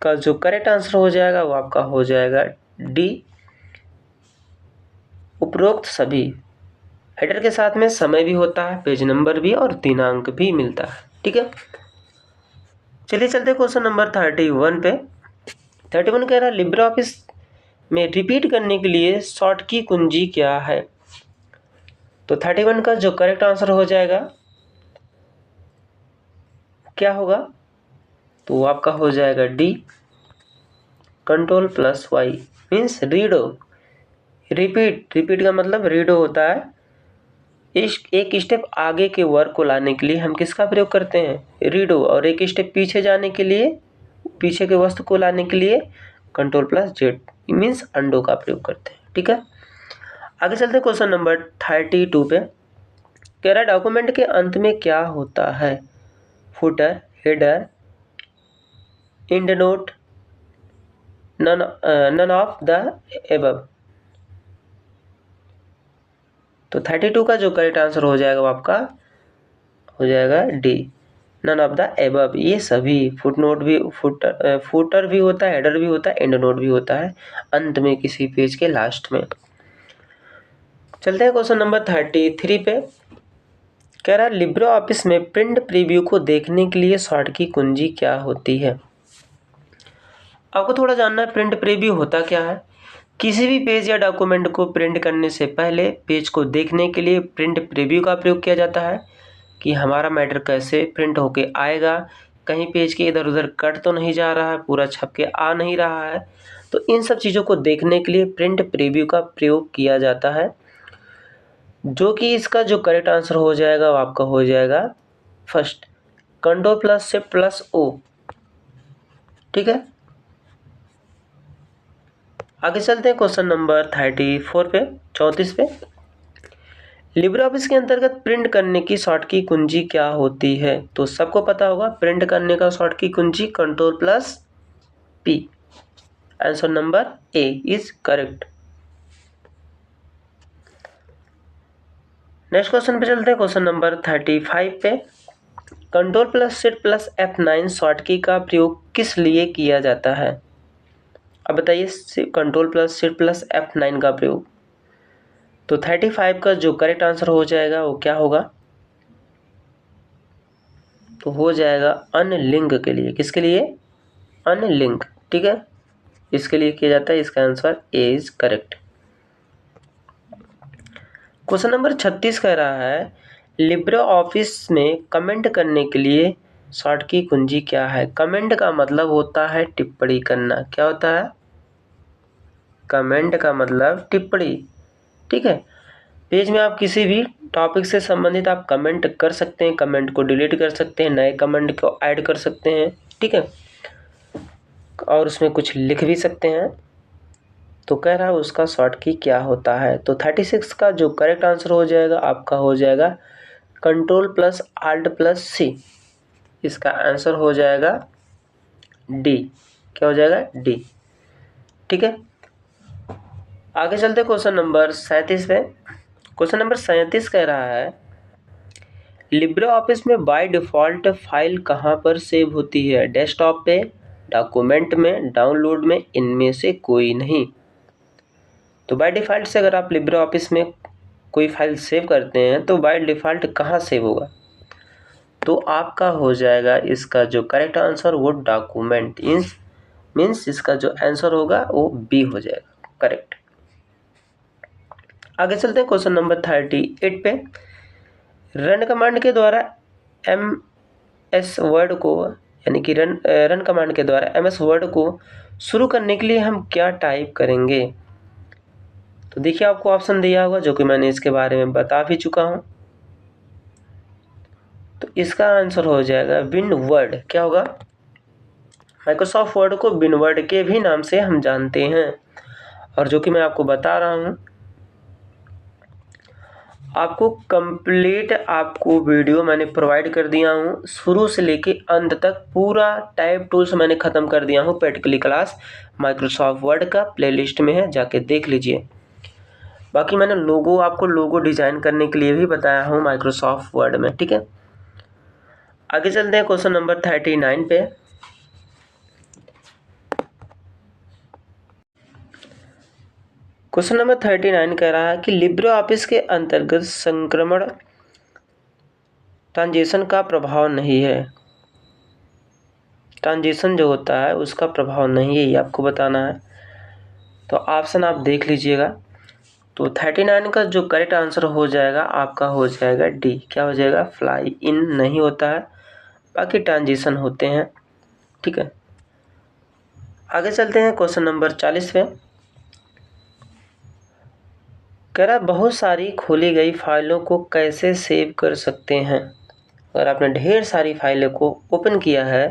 का जो करेक्ट आंसर हो जाएगा वो आपका हो जाएगा D, उपरोक्त सभी। हेडर के साथ में समय भी होता है, पेज नंबर भी, और दिनांक भी मिलता है। ठीक है, चलिए चलते क्वेश्चन नंबर 31 पे। 31 कह रहा है, लिब्रे ऑफिस में रिपीट करने के लिए शॉर्ट की कुंजी क्या है। तो 31 का जो करेक्ट आंसर हो जाएगा क्या होगा, तो आपका हो जाएगा D, Ctrl+Y means redo. Repeat का मतलब रीडो होता है। एक स्टेप आगे के वर्क को लाने के लिए हम किसका प्रयोग करते हैं, रीडो, और एक स्टेप पीछे जाने के लिए पीछे के वस्तु को लाने के लिए Ctrl+Z मीन्स अंडो का प्रयोग करते हैं। ठीक है, आगे चलते हैं क्वेश्चन नंबर 32 पे। कह रहा है डॉक्यूमेंट के अंत में क्या होता है? Footer, header, endnote, none of the above. तो 32 का जो करेक्ट आंसर हो जाएगा वो आपका हो जाएगा D, none of the above. ये सभी फुटनोट भी फुटर भी होता है, हेडर भी होता है, एंड नोट भी होता है अंत में किसी पेज के लास्ट में। चलते हैं क्वेश्चन नंबर 33 पे। कह रहा है लिब्रे ऑफिस में प्रिंट प्रीव्यू को देखने के लिए शॉर्ट की कुंजी क्या होती है? आपको थोड़ा जानना है प्रिंट प्रीव्यू होता क्या है। किसी भी पेज या डॉक्यूमेंट को प्रिंट करने से पहले पेज को देखने के लिए प्रिंट प्रीव्यू का प्रयोग किया जाता है कि हमारा मैटर कैसे प्रिंट होके आएगा, कहीं पेज के इधर उधर कट तो नहीं जा रहा है, पूरा छप के आ नहीं रहा है। तो इन सब चीज़ों को देखने के लिए प्रिंट प्रीव्यू का प्रयोग किया जाता है, जो कि इसका जो करेक्ट आंसर हो जाएगा वो आपका हो जाएगा फर्स्ट, Ctrl+Shift+O। ठीक है, आगे चलते हैं क्वेश्चन नंबर 34 पे, 34 पे। लिब्रे ऑफिस के अंतर्गत प्रिंट करने की शॉर्ट की कुंजी क्या होती है? तो सबको पता होगा प्रिंट करने का शॉर्ट की कुंजी Ctrl+P। Answer number A is correct. Next question पे चलते हैं, क्वेश्चन नंबर 35 पे। Ctrl+Shift+F9 शॉर्ट की का प्रयोग किस लिए किया जाता है? अब बताइए Ctrl+Shift+F9 का प्रयोग। तो 35 का जो करेक्ट आंसर हो जाएगा वो क्या होगा? तो हो जाएगा अनलिंक के लिए। किसके लिए? अनलिंक। ठीक है, इसके लिए किया जाता है। इसका answer A is correct. Question number 36 कह रहा है लिब्रे ऑफिस में कमेंट करने के लिए शॉर्ट की कुंजी क्या है? कमेंट का मतलब होता है टिप्पणी करना। क्या होता है? कमेंट का मतलब टिप्पणी। ठीक है, पेज में आप किसी भी टॉपिक से संबंधित आप कमेंट कर सकते हैं, कमेंट को डिलीट कर सकते हैं, नए कमेंट को ऐड कर सकते हैं। ठीक है, और उसमें कुछ लिख भी सकते हैं। तो कह रहा है उसका शॉर्ट की क्या होता है? तो 36 का जो करेक्ट आंसर हो जाएगा आपका हो जाएगा Ctrl+Alt+C। इसका आंसर हो जाएगा डी। क्या हो जाएगा? डी। ठीक है, आगे चलते क्वेश्चन नंबर 37 पे। क्वेश्चन नंबर 37 कह रहा है लिब्रे ऑफिस में बाय डिफ़ॉल्ट फाइल कहाँ पर सेव होती है? डेस्कटॉप पे, डॉक्यूमेंट में, डाउनलोड में, इनमें से कोई नहीं। तो बाय डिफ़ॉल्ट से अगर आप लिब्रे ऑफिस में कोई फाइल सेव करते हैं तो बाय डिफ़ॉल्ट कहाँ सेव होगा? तो आपका हो जाएगा इसका जो करेक्ट आंसर वो डॉक्यूमेंट मीन्स इसका जो आंसर होगा वो बी हो जाएगा करेक्ट। आगे चलते हैं क्वेश्चन नंबर 38 पे। रन कमांड के द्वारा MS वर्ड को यानी कि रन कमांड के द्वारा MS वर्ड को शुरू करने के लिए हम क्या टाइप करेंगे? तो देखिए आपको ऑप्शन दिया होगा जो कि मैंने इसके बारे में बता भी चुका हूँ। तो इसका आंसर हो जाएगा विन वर्ड। क्या होगा? माइक्रोसॉफ्ट वर्ड को विन वर्ड के भी नाम से हम जानते हैं, और जो कि मैं आपको बता रहा हूँ। आपको कंप्लीट आपको वीडियो मैंने प्रोवाइड कर दिया हूँ, शुरू से लेके अंत तक पूरा टाइप टूल्स मैंने ख़त्म कर दिया हूँ। प्रैक्टिकली क्लास माइक्रोसॉफ्ट वर्ड का प्लेलिस्ट में है, जाके देख लीजिए। बाकी मैंने आपको लोगो डिज़ाइन करने के लिए भी बताया हूँ माइक्रोसॉफ्ट वर्ड में। ठीक है, आगे चलते हैं क्वेश्चन नंबर 39 पे। क्वेश्चन नंबर 39 कह रहा है कि लिब्रे ऑफिस के अंतर्गत संक्रमण ट्रांजिशन का प्रभाव नहीं है। ट्रांजिशन जो होता है उसका प्रभाव नहीं है, ये आपको बताना है। तो ऑप्शन आप देख लीजिएगा। तो 39 का जो करेक्ट आंसर हो जाएगा आपका हो जाएगा डी। क्या हो जाएगा? फ्लाई इन नहीं होता है, बाकी ट्रांजिशन होते हैं। ठीक है, आगे चलते हैं क्वेश्चन नंबर 40 पे। कह रहा बहुत सारी खोली गई फाइलों को कैसे सेव कर सकते हैं? अगर आपने ढेर सारी फाइलों को ओपन किया है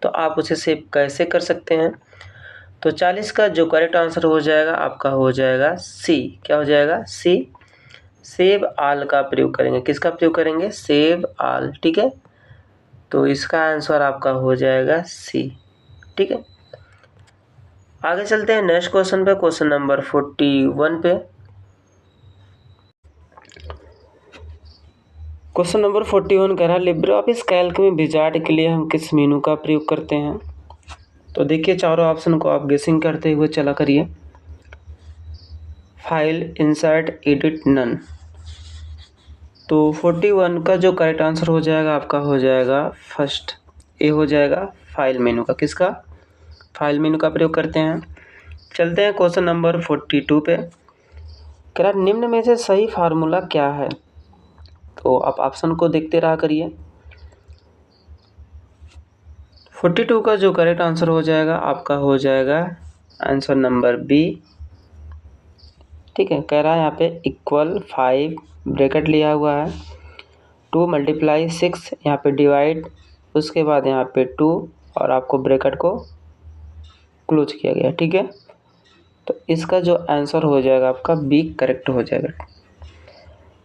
तो आप उसे सेव कैसे कर सकते हैं? तो 40 का जो करेक्ट आंसर हो जाएगा आपका हो जाएगा सी। क्या हो जाएगा? सी। सेव आल का प्रयोग करेंगे। किसका प्रयोग करेंगे? सेव आल। ठीक है, तो इसका आंसर आपका हो जाएगा सी। ठीक है, आगे चलते हैं नेक्स्ट क्वेश्चन पे, क्वेश्चन नंबर 41 पे। क्वेश्चन नंबर 41 कह रहा है लिब्रे ऑफिस कैल्क में विजार्ड के लिए हम किस मेनू का प्रयोग करते हैं? तो देखिए चारों ऑप्शन को आप गेसिंग करते हुए चला करिए। File, insert, edit, none. तो 41 का जो करेक्ट आंसर हो जाएगा आपका हो जाएगा फर्स्ट, ए हो जाएगा फाइल मेनू का। किसका? फाइल मेनू का प्रयोग करते हैं। चलते हैं क्वेश्चन नंबर 42 पे। कह रहा निम्न में से सही फार्मूला क्या है? तो आप ऑप्शन को देखते रहा करिए। 42 का जो करेक्ट आंसर हो जाएगा आपका हो जाएगा आंसर नंबर बी। ठीक है, कह रहा है यहाँ पे इक्वल 5 ब्रैकेट लिया हुआ है, 2 × 6 यहाँ पे डिवाइड, उसके बाद यहाँ पे 2 और आपको ब्रैकेट को क्लोज किया गया। ठीक है, तो इसका जो आंसर हो जाएगा आपका बी करेक्ट हो जाएगा।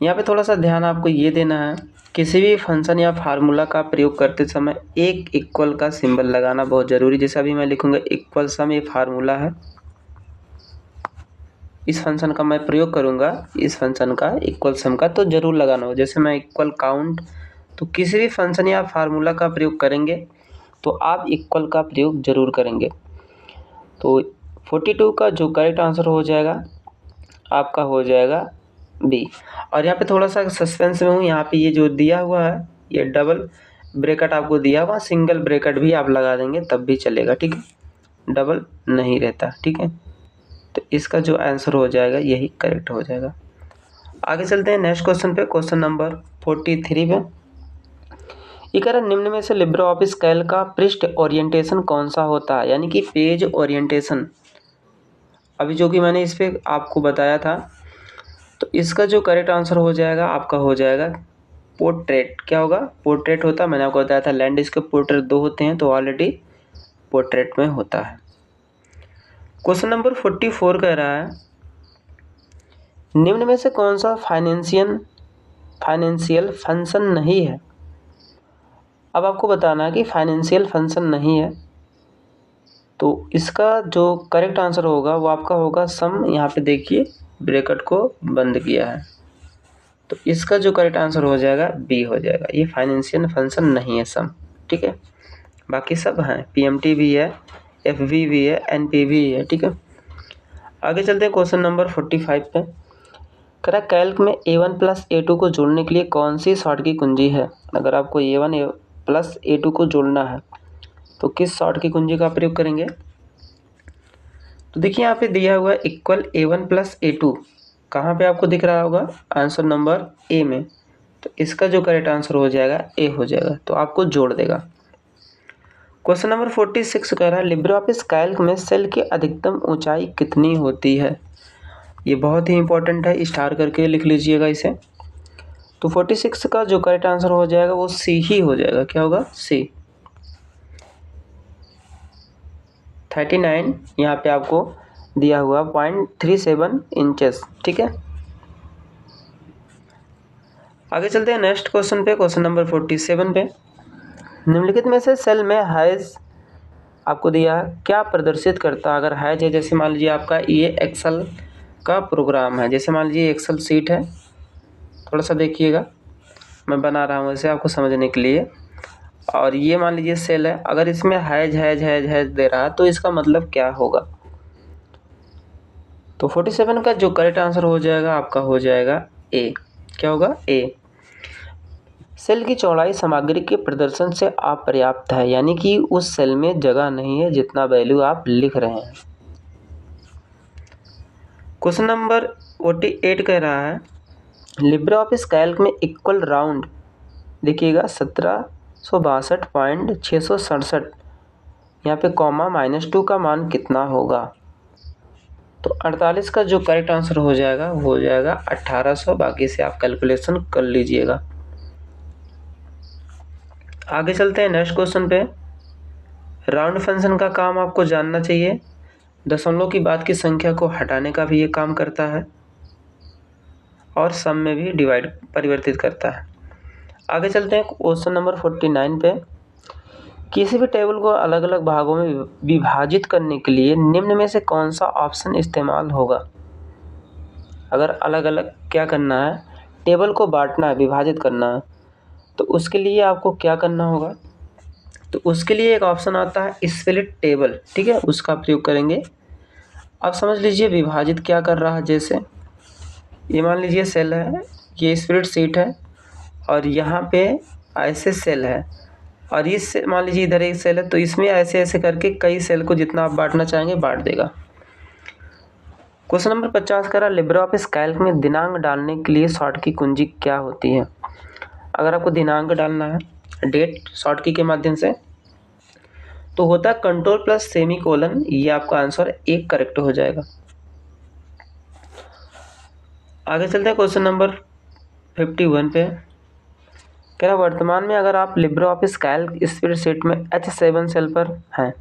यहाँ पे थोड़ा सा ध्यान आपको ये देना है, किसी भी फंक्शन या फार्मूला का प्रयोग करते समय एक इक्वल का सिंबल लगाना बहुत ज़रूरी। जैसा अभी मैं लिखूँगा इक्वल सम, ये फार्मूला है, इस फंक्शन का मैं प्रयोग करूँगा, इस फंक्शन का इक्वल सम का तो ज़रूर लगाना हो। जैसे मैं इक्वल काउंट, तो किसी भी फंक्शन या फार्मूला का प्रयोग करेंगे तो आप इक्वल का प्रयोग ज़रूर करेंगे। तो 42 का जो करेक्ट आंसर हो जाएगा आपका हो जाएगा बी। और यहाँ पे थोड़ा सा सस्पेंस में हूँ, यहाँ पे ये जो दिया हुआ है ये डबल ब्रैकेट आपको दिया हुआ, सिंगल ब्रैकेट भी आप लगा देंगे तब भी चलेगा। ठीक है, डबल नहीं रहता। ठीक है, तो इसका जो आंसर हो जाएगा यही करेक्ट हो जाएगा। आगे चलते हैं नेक्स्ट क्वेश्चन पे, क्वेश्चन नंबर 43 पे। ये कह रहा निम्न में से लिब्रे ऑफिस कैल्क का पृष्ठ ओरिएंटेशन कौन सा होता है, यानी कि पेज ओरिएंटेशन, अभी जो कि मैंने इस पर आपको बताया था। तो इसका जो करेक्ट आंसर हो जाएगा आपका हो जाएगा पोर्ट्रेट। क्या होगा? पोर्ट्रेट होता है। मैंने आपको बताया था लैंडस्केप पोर्ट्रेट 2 होते हैं, तो ऑलरेडी पोर्ट्रेट में होता है। क्वेश्चन नंबर 44 कह रहा है निम्न में से कौन सा फाइनेंशियल फंक्शन नहीं है? अब आपको बताना है कि फाइनेंशियल फंक्शन नहीं है, तो इसका जो करेक्ट आंसर होगा वो आपका होगा सम। यहाँ पे देखिए ब्रैकेट को बंद किया है, तो इसका जो करेक्ट आंसर हो जाएगा बी हो जाएगा। ये फाइनेंशियल फंक्शन नहीं है सम। ठीक है, बाकी सब हैं, पीएमटी भी है, एफवी भी है, एनपी भी है। ठीक है, आगे चलते हैं क्वेश्चन नंबर 45 पे। कह रहा कैल्क में a1 + a2 को जोड़ने के लिए कौन सी शॉर्ट की कुंजी है? अगर आपको a1 + a2 को जोड़ना है तो किस शॉर्ट की कुंजी का प्रयोग करेंगे? तो देखिए यहाँ पे दिया हुआ है इक्वल a1 + a2, कहाँ पे आपको दिख रहा होगा? आंसर नंबर ए में। तो इसका जो करेक्ट आंसर हो जाएगा ए हो जाएगा, तो आपको जोड़ देगा। क्वेश्चन नंबर 46 कह रहा है लिब्रे ऑफिस कैल्क में सेल की अधिकतम ऊंचाई कितनी होती है? ये बहुत ही इंपॉर्टेंट है, स्टार करके लिख लीजिएगा इसे। तो 46 का जो करेक्ट आंसर हो जाएगा वो सी ही हो जाएगा। क्या होगा? सी। 39 यहाँ पे आपको दिया हुआ 0.37 इंचेस। ठीक है, आगे चलते हैं नेक्स्ट क्वेश्चन पे, क्वेश्चन नंबर 47 पे। निम्नलिखित में से सेल में हैज आपको दिया क्या प्रदर्शित करता? अगर हैज है, जैसे मान लीजिए आपका ये एक्सेल का प्रोग्राम है, जैसे मान लीजिए एक्सेल सीट है, थोड़ा सा देखिएगा, मैं बना रहा हूँ इसे आपको समझने के लिए। और ये मान लीजिए सेल है, अगर इसमें हैज दे रहा है तो इसका मतलब क्या होगा? तो 47 का जो करेक्ट आंसर हो जाएगा आपका हो जाएगा ए। क्या होगा? ए। सेल की चौड़ाई सामग्री के प्रदर्शन से अपर्याप्त है, यानी कि उस सेल में जगह नहीं है जितना वैल्यू आप लिख रहे हैं। क्वेश्चन नंबर 48 कह रहा है लिब्रे ऑफिस कैल्क में इक्वल राउंड, देखिएगा 1762.667, यहाँ पे कॉमा -2 का मान कितना होगा? तो 48 का जो करेक्ट आंसर हो जाएगा 1800। बाकी से आप कैलकुलेशन कर लीजिएगा। आगे चलते हैं नेक्स्ट क्वेश्चन पे। राउंड फंक्शन का काम आपको जानना चाहिए। दशमलव की बाद की संख्या को हटाने का भी ये काम करता है और सम में भी डिवाइड परिवर्तित करता है। आगे चलते हैं क्वेश्चन नंबर 49 पे। किसी भी टेबल को अलग अलग भागों में विभाजित करने के लिए निम्न में से कौन सा ऑप्शन इस्तेमाल होगा। अगर अलग अलग क्या करना है, टेबल को बांटना है, विभाजित करना है, तो उसके लिए आपको क्या करना होगा। तो उसके लिए एक ऑप्शन आता है स्प्लिट टेबल, ठीक है, उसका प्रयोग करेंगे। अब समझ लीजिए विभाजित क्या कर रहा है। जैसे ये मान लीजिए सेल है, ये स्प्रेड शीट है और यहाँ पे ऐसे सेल है और इस मान लीजिए इधर एक सेल है, तो इसमें ऐसे ऐसे करके कई सेल को जितना आप बांटना चाहेंगे बांट देगा। क्वेश्चन नंबर 50 कह रहा लिब्रे ऑफिस कैल्क में दिनांक डालने के लिए शॉर्ट की कुंजी क्या होती है। अगर आपको दिनांक डालना है, डेट शॉर्ट की के माध्यम से, तो होता है कंट्रोल प्लस सेमी कोलन। ये आपका आंसर एक करेक्ट हो जाएगा। आगे चलते हैं क्वेश्चन नंबर 51 पे। कह रहा वर्तमान में अगर आप लिब्रे ऑफिस कैल्क स्प्रेडशीट में H7 सेल पर हैं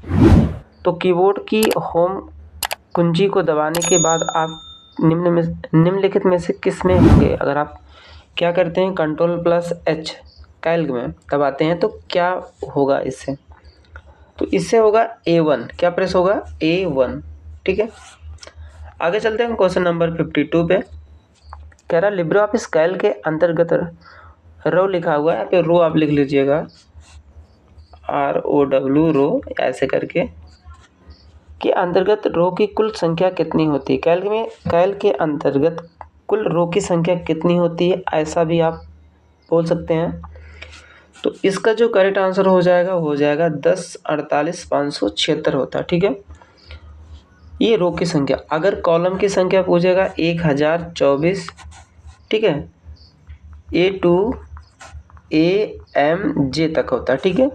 तो कीबोर्ड की होम कुंजी को दबाने के बाद आप निम्नलिखित में से किस में होंगे। अगर आप क्या करते हैं, कंट्रोल प्लस H कैल्क में दबाते हैं तो क्या होगा इससे, तो इससे होगा A1। क्या प्रेस होगा, A1, ठीक है। आगे चलते हैं क्वेश्चन नंबर 52 पे। कह रहा लिब्रे ऑफिस कैल्क के अंतर्गत रो लिखा हुआ है, यहाँ पे रो आप लिख लीजिएगा, ROW रो ऐसे करके, के अंतर्गत रो की कुल संख्या कितनी होती है। कैल्क के अंतर्गत कुल रो की संख्या कितनी होती है, ऐसा भी आप बोल सकते हैं। तो इसका जो करेक्ट आंसर हो जाएगा 10, 48, 576 होता है, ठीक है। ये रो की संख्या। अगर कॉलम की संख्या पूछेगा 1024, ठीक है, A2 AMJ तक होता है, ठीक है,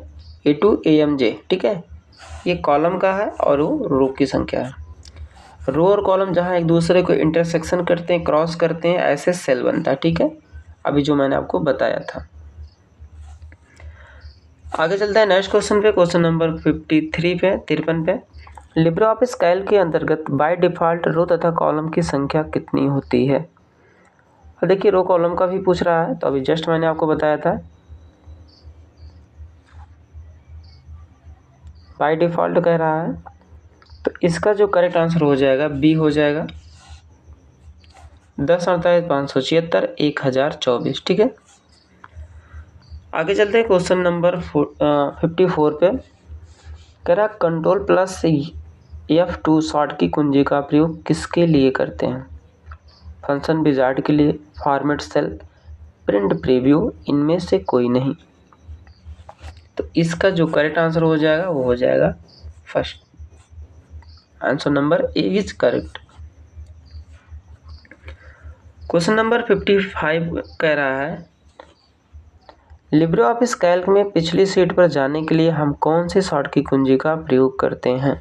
A2 AMJ, ठीक है। ये कॉलम का है और वो रो की संख्या है। रो और कॉलम जहाँ एक दूसरे को इंटरसेक्शन करते हैं, क्रॉस करते हैं, ऐसे सेल बनता है, ठीक है, अभी जो मैंने आपको बताया था। आगे चलता है नेक्स्ट क्वेश्चन पे, क्वेश्चन नंबर 53 पे, 53 पे। लिब्रे ऑफिस कैल्क के अंतर्गत बाय डिफ़ॉल्ट रो तथा कॉलम की संख्या कितनी होती है। देखिए रो कॉलम का भी पूछ रहा है, तो अभी जस्ट मैंने आपको बताया था बाय डिफ़ॉल्ट कह रहा है, तो इसका जो करेक्ट आंसर हो जाएगा बी हो जाएगा 10, 48, 576, 1024, ठीक है। आगे चलते हैं क्वेश्चन नंबर 54 पे। कह रहा कंट्रोल प्लस F2 शॉर्ट की कुंजी का प्रयोग किसके लिए करते हैं। फंक्शन विजार्ड के लिए, फॉर्मेट सेल, प्रिंट प्रीव्यू, इनमें से कोई नहीं। तो इसका जो करेक्ट आंसर हो जाएगा वो हो जाएगा first, answer number A is correct. Question number 55 कह रहा है लिब्रे ऑफिस कैल्क में पिछली शीट पर जाने के लिए हम कौन सी शॉर्ट की कुंजी का प्रयोग करते हैं।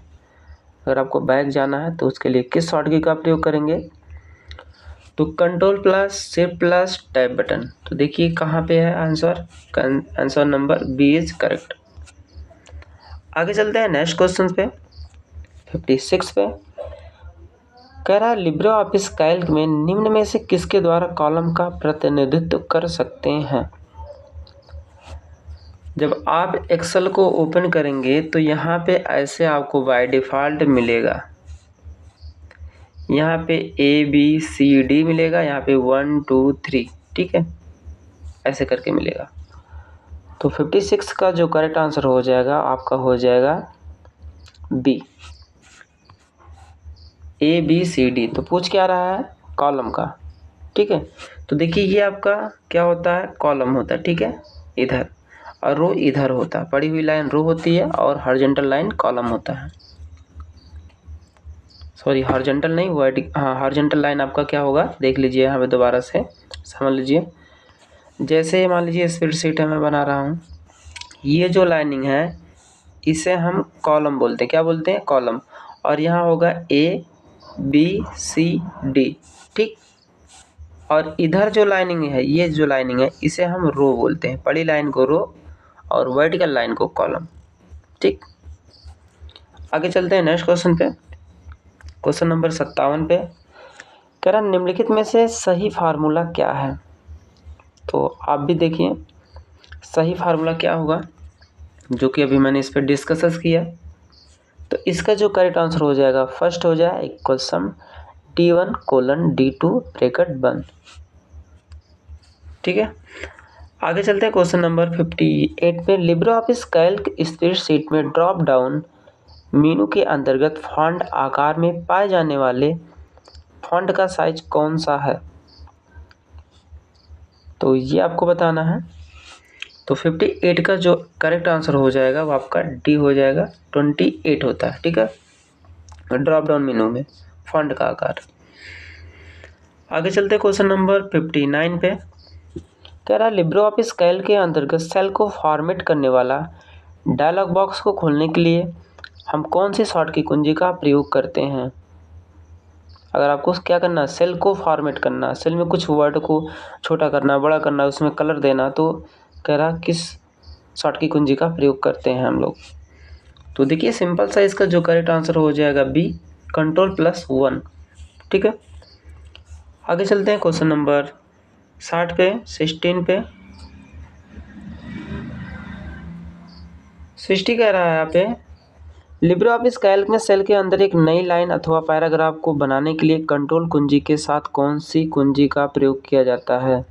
अगर आपको बैक जाना है तो उसके लिए किस शॉर्ट की का प्रयोग करेंगे, तो control plus shift plus tab button. तो देखिए कहाँ पे है answer, answer number B is correct. आगे चलते हैं नेक्स्ट क्वेश्चन पे, 56 पे। कह रहा लिब्रे ऑफिस कैल्क में निम्न में से किसके द्वारा कॉलम का प्रतिनिधित्व कर सकते हैं। जब आप एक्सेल को ओपन करेंगे तो यहाँ पे ऐसे आपको बाय डिफ़ॉल्ट मिलेगा, यहाँ पे ABCD मिलेगा, यहाँ पे 1 2 3, ठीक है, ऐसे करके मिलेगा। तो 56 का जो करेक्ट आंसर हो जाएगा आपका हो जाएगा बी, ABCD। तो पूछ क्या रहा है, कॉलम का, ठीक है। तो देखिए ये आपका क्या होता है, कॉलम होता है, ठीक है, इधर, और रो इधर होता है। पड़ी हुई लाइन रो होती है और हॉरिजॉन्टल लाइन कॉलम होता है। सॉरी हॉरिजॉन्टल नहीं, हाँ हॉरिजॉन्टल लाइन आपका क्या होगा देख लीजिए यहाँ पे दोबारा से समझ लीजिए। जैसे मान लीजिए स्प्रेडशीट है मैं बना रहा हूँ, ये जो लाइनिंग है इसे हम कॉलम बोलते हैं, क्या बोलते हैं, कॉलम। और यहाँ होगा ABCD, ठीक। और इधर जो लाइनिंग है, ये जो लाइनिंग है इसे हम रो बोलते हैं, पड़ी लाइन को रो और वर्टिकल लाइन को कॉलम, ठीक। आगे चलते हैं नेक्स्ट क्वेश्चन पे। क्वेश्चन नंबर 57 पे कह रहा निम्नलिखित में से सही फार्मूला क्या है। तो आप भी देखिए सही फार्मूला क्या होगा, जो कि अभी मैंने इस पर डिस्कस किया। तो इसका जो करेक्ट आंसर हो जाएगा, फर्स्ट हो जाए इक्वल सम D1:D2 ब्रैकेट बंद। ठीक है, आगे चलते हैं क्वेश्चन नंबर 58 पे। लिब्रे ऑफिस कैल्क स्प्रेडशीट में ड्रॉप डाउन मेनू के अंतर्गत फॉन्ट आकार में पाए जाने वाले फॉन्ट का साइज कौन सा है। तो ये आपको बताना है। तो 58 का जो करेक्ट आंसर हो जाएगा वो आपका डी हो जाएगा, 28 होता है। ठीक है, ड्रॉप डाउन मेनू में फॉन्ट का आकार। आगे चलते क्वेश्चन नंबर 59 पे कह रहा लिब्रे ऑफिस कैल्क के अंतर्गत सेल को फॉर्मेट करने वाला डायलॉग बॉक्स को खोलने के लिए हम कौन सी शॉर्ट की कुंजी का प्रयोग करते हैं। अगर आपको क्या करना है, सेल को फॉर्मेट करना, सेल में कुछ वर्ड को छोटा करना, बड़ा करना, उसमें कलर देना, तो कह रहा किस शॉर्ट की कुंजी का प्रयोग करते हैं हम लोग। तो देखिए सिंपल सा इसका जो करेक्ट आंसर हो जाएगा बी, Ctrl+1। ठीक है, आगे चलते हैं क्वेश्चन नंबर 60 पे, 16 पे। 60 कह रहा है यहाँ पे लिब्रे ऑफिस कैल्क में सेल के अंदर एक नई लाइन अथवा पैराग्राफ को बनाने के लिए कंट्रोल कुंजी के साथ कौन सी कुंजी का प्रयोग किया जाता है।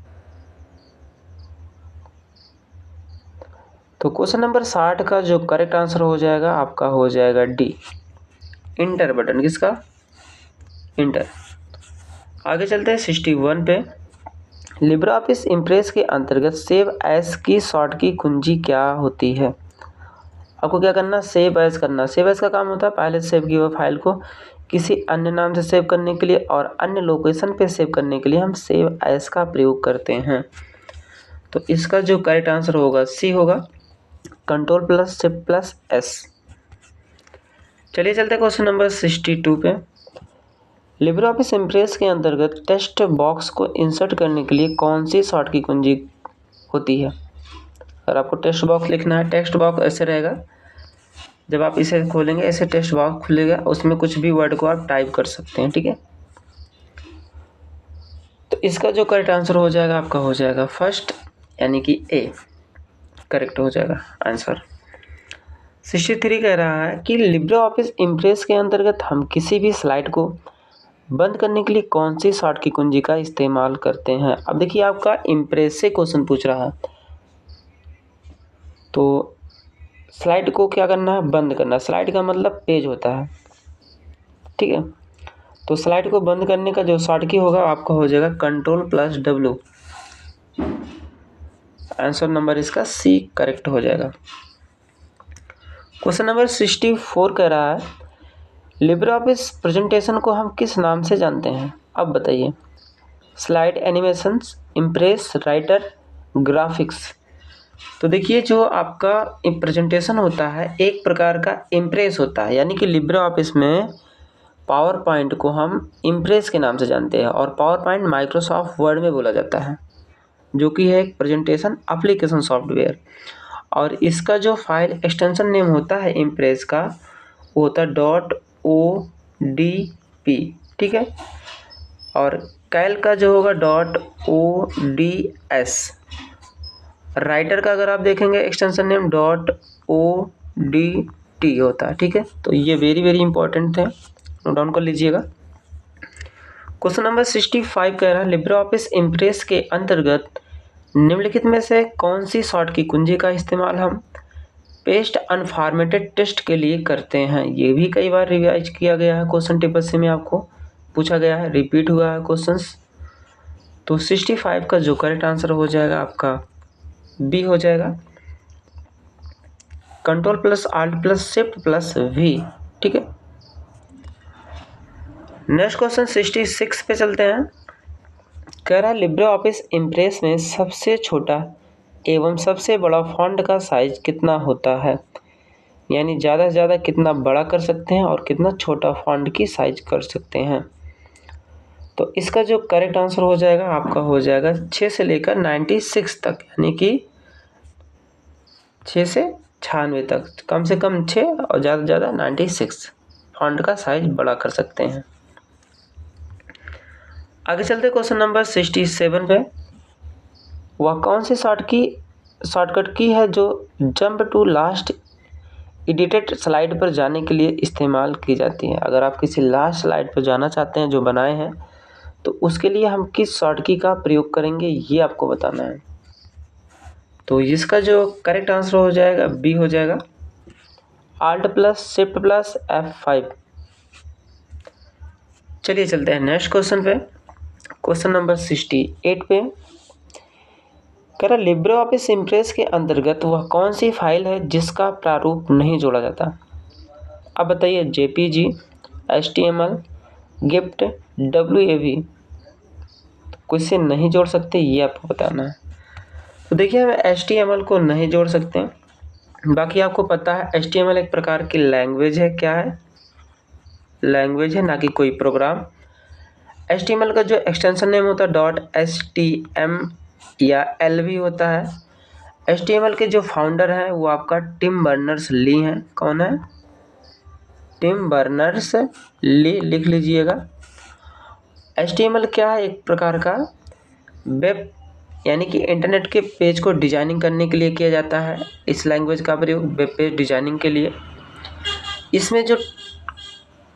तो क्वेश्चन नंबर 60 का जो करेक्ट आंसर हो जाएगा आपका हो जाएगा डी, इंटर बटन। किसका, इंटर। आगे चलते हैं 61 पे। लिब्रे ऑफिस इम्प्रेस के अंतर्गत सेव एज की शॉर्ट की कुंजी क्या होती है। आपको क्या करना, सेव एज करना। सेव एज का काम होता है पहले सेव की हुई फाइल को किसी अन्य नाम से सेव करने के लिए और अन्य लोकेशन पे सेव करने के लिए हम सेव एज का प्रयोग करते हैं। तो इसका जो करेक्ट आंसर होगा सी होगा, Ctrl+Shift+S। चलिए चलते हैं क्वेश्चन नंबर 62 पे। लिब्रे ऑफिस इम्प्रेस के अंतर्गत टेक्स्ट बॉक्स को इंसर्ट करने के लिए कौन सी शॉर्ट की कुंजी होती है। अगर आपको टेक्स्ट बॉक्स लिखना है, टेक्स्ट बॉक्स ऐसे रहेगा, जब आप इसे खोलेंगे ऐसे टेक्स्ट बॉक्स खुलेगा, उसमें कुछ भी वर्ड को आप टाइप कर सकते हैं। ठीक है, तो इसका जो करेक्ट आंसर हो जाएगा आपका हो जाएगा फर्स्ट, यानी कि ए करेक्ट हो जाएगा आंसर। 63 कह रहा है कि लिब्रे ऑफिस इम्प्रेस के अंतर्गत हम किसी भी स्लाइड को बंद करने के लिए कौन सी शॉर्ट की कुंजी का इस्तेमाल करते हैं। अब देखिए आपका इम्प्रेस से क्वेश्चन पूछ रहा है, तो स्लाइड को क्या करना है, बंद करना। स्लाइड का मतलब पेज होता है। ठीक है, तो स्लाइड को बंद करने का जो शॉर्ट की होगा आपका हो जाएगा Ctrl+W। आंसर नंबर इसका सी करेक्ट हो जाएगा। क्वेश्चन नंबर 64 कह रहा है लिब्रे ऑफिस प्रेजेंटेशन को हम किस नाम से जानते हैं। अब बताइए, slide, animations, impress, writer, graphics. तो देखिए जो आपका प्रेजेंटेशन होता है एक प्रकार का इम्प्रेस होता है, यानी कि लिब्रे ऑफिस में पावर पॉइंट को हम इम्प्रेस के नाम से जानते हैं और पावर पॉइंट माइक्रोसॉफ्ट वर्ड में बोला जाता है, जो कि है एक प्रेजेंटेशन एप्लीकेशन सॉफ्टवेयर। और इसका जो फाइल एक्सटेंशन नेम होता है इम्प्रेस का वो होता है .odp। ठीक है, और कैल्क का जो होगा .ods। राइटर का अगर आप देखेंगे एक्सटेंशन नेम .odt होता है। ठीक है, तो ये वेरी वेरी इंपॉर्टेंट है, नोट डाउन कर लीजिएगा। क्वेश्चन नंबर 65 कह रहा है लिब्रे ऑफिस इम्प्रेस के अंतर्गत निम्नलिखित में से कौन सी शॉर्ट की कुंजी का इस्तेमाल हम पेस्ट अनफॉर्मेटेड टेक्स्ट के लिए करते हैं। ये भी कई बार रिवाइज किया गया है, क्वेश्चन पेपर से में आपको पूछा गया है, रिपीट हुआ है क्वेश्चंस। तो 65 का जो करेक्ट आंसर हो जाएगा आपका बी हो जाएगा, Ctrl+Alt+Shift+V। ठीक है, नेक्स्ट क्वेश्चन 66 पे चलते हैं। कह रहा है लिब्रे ऑफिस इम्प्रेस में सबसे छोटा एवं सबसे बड़ा फॉन्ट का साइज कितना होता है, यानी ज़्यादा से ज़्यादा कितना बड़ा कर सकते हैं और कितना छोटा फॉन्ट की साइज कर सकते हैं। तो इसका जो करेक्ट आंसर हो जाएगा आपका हो जाएगा 6 से लेकर 96 तक, यानी कि 6 से 96 तक, कम से कम 6 और ज़्यादा से ज़्यादा 96 फॉन्ट का साइज बड़ा कर सकते हैं। आगे चलते क्वेश्चन नंबर 67 पे। वह कौन सी शॉर्टकट की है जो jump to last edited slide पर जाने के लिए इस्तेमाल की जाती है? अगर आप किसी लास्ट स्लाइड पर जाना चाहते हैं जो बनाए हैं, तो उसके लिए हम किस शॉर्टकट का प्रयोग करेंगे ये आपको बताना है। तो इसका जो करेक्ट आंसर हो जाएगा बी हो जाएगा, Alt+Shift+F5। चलिए चलते हैं नेक्स्ट क्वेश्चन पे। क्वेश्चन नंबर 68 पे कह रहा लिब्रे ऑफिस इम्प्रेस के अंतर्गत वह कौन सी फाइल है जिसका प्रारूप नहीं जोड़ा जाता? अब बताइए, JPG, HTML, गिफ्ट, WAV, कुछ से नहीं जोड़ सकते ये आपको बताना है। तो देखिए, हम HTML को नहीं जोड़ सकते हैं। बाकी आपको पता है HTML एक प्रकार की लैंग्वेज है। क्या है? लैंग्वेज है, ना कि कोई प्रोग्राम। HTML का जो एक्सटेंशन नेम होता है .htm या LV होता है। HTML के जो फाउंडर हैं वो आपका टिम बर्नर्स-ली हैं। कौन है? टिम बर्नर्स-ली, लिख लीजिएगा। HTML क्या है? एक प्रकार का वेब यानी कि इंटरनेट के पेज को डिजाइनिंग करने के लिए किया जाता है। इस लैंग्वेज का प्रयोग वेब पेज डिजाइनिंग के लिए। इसमें जो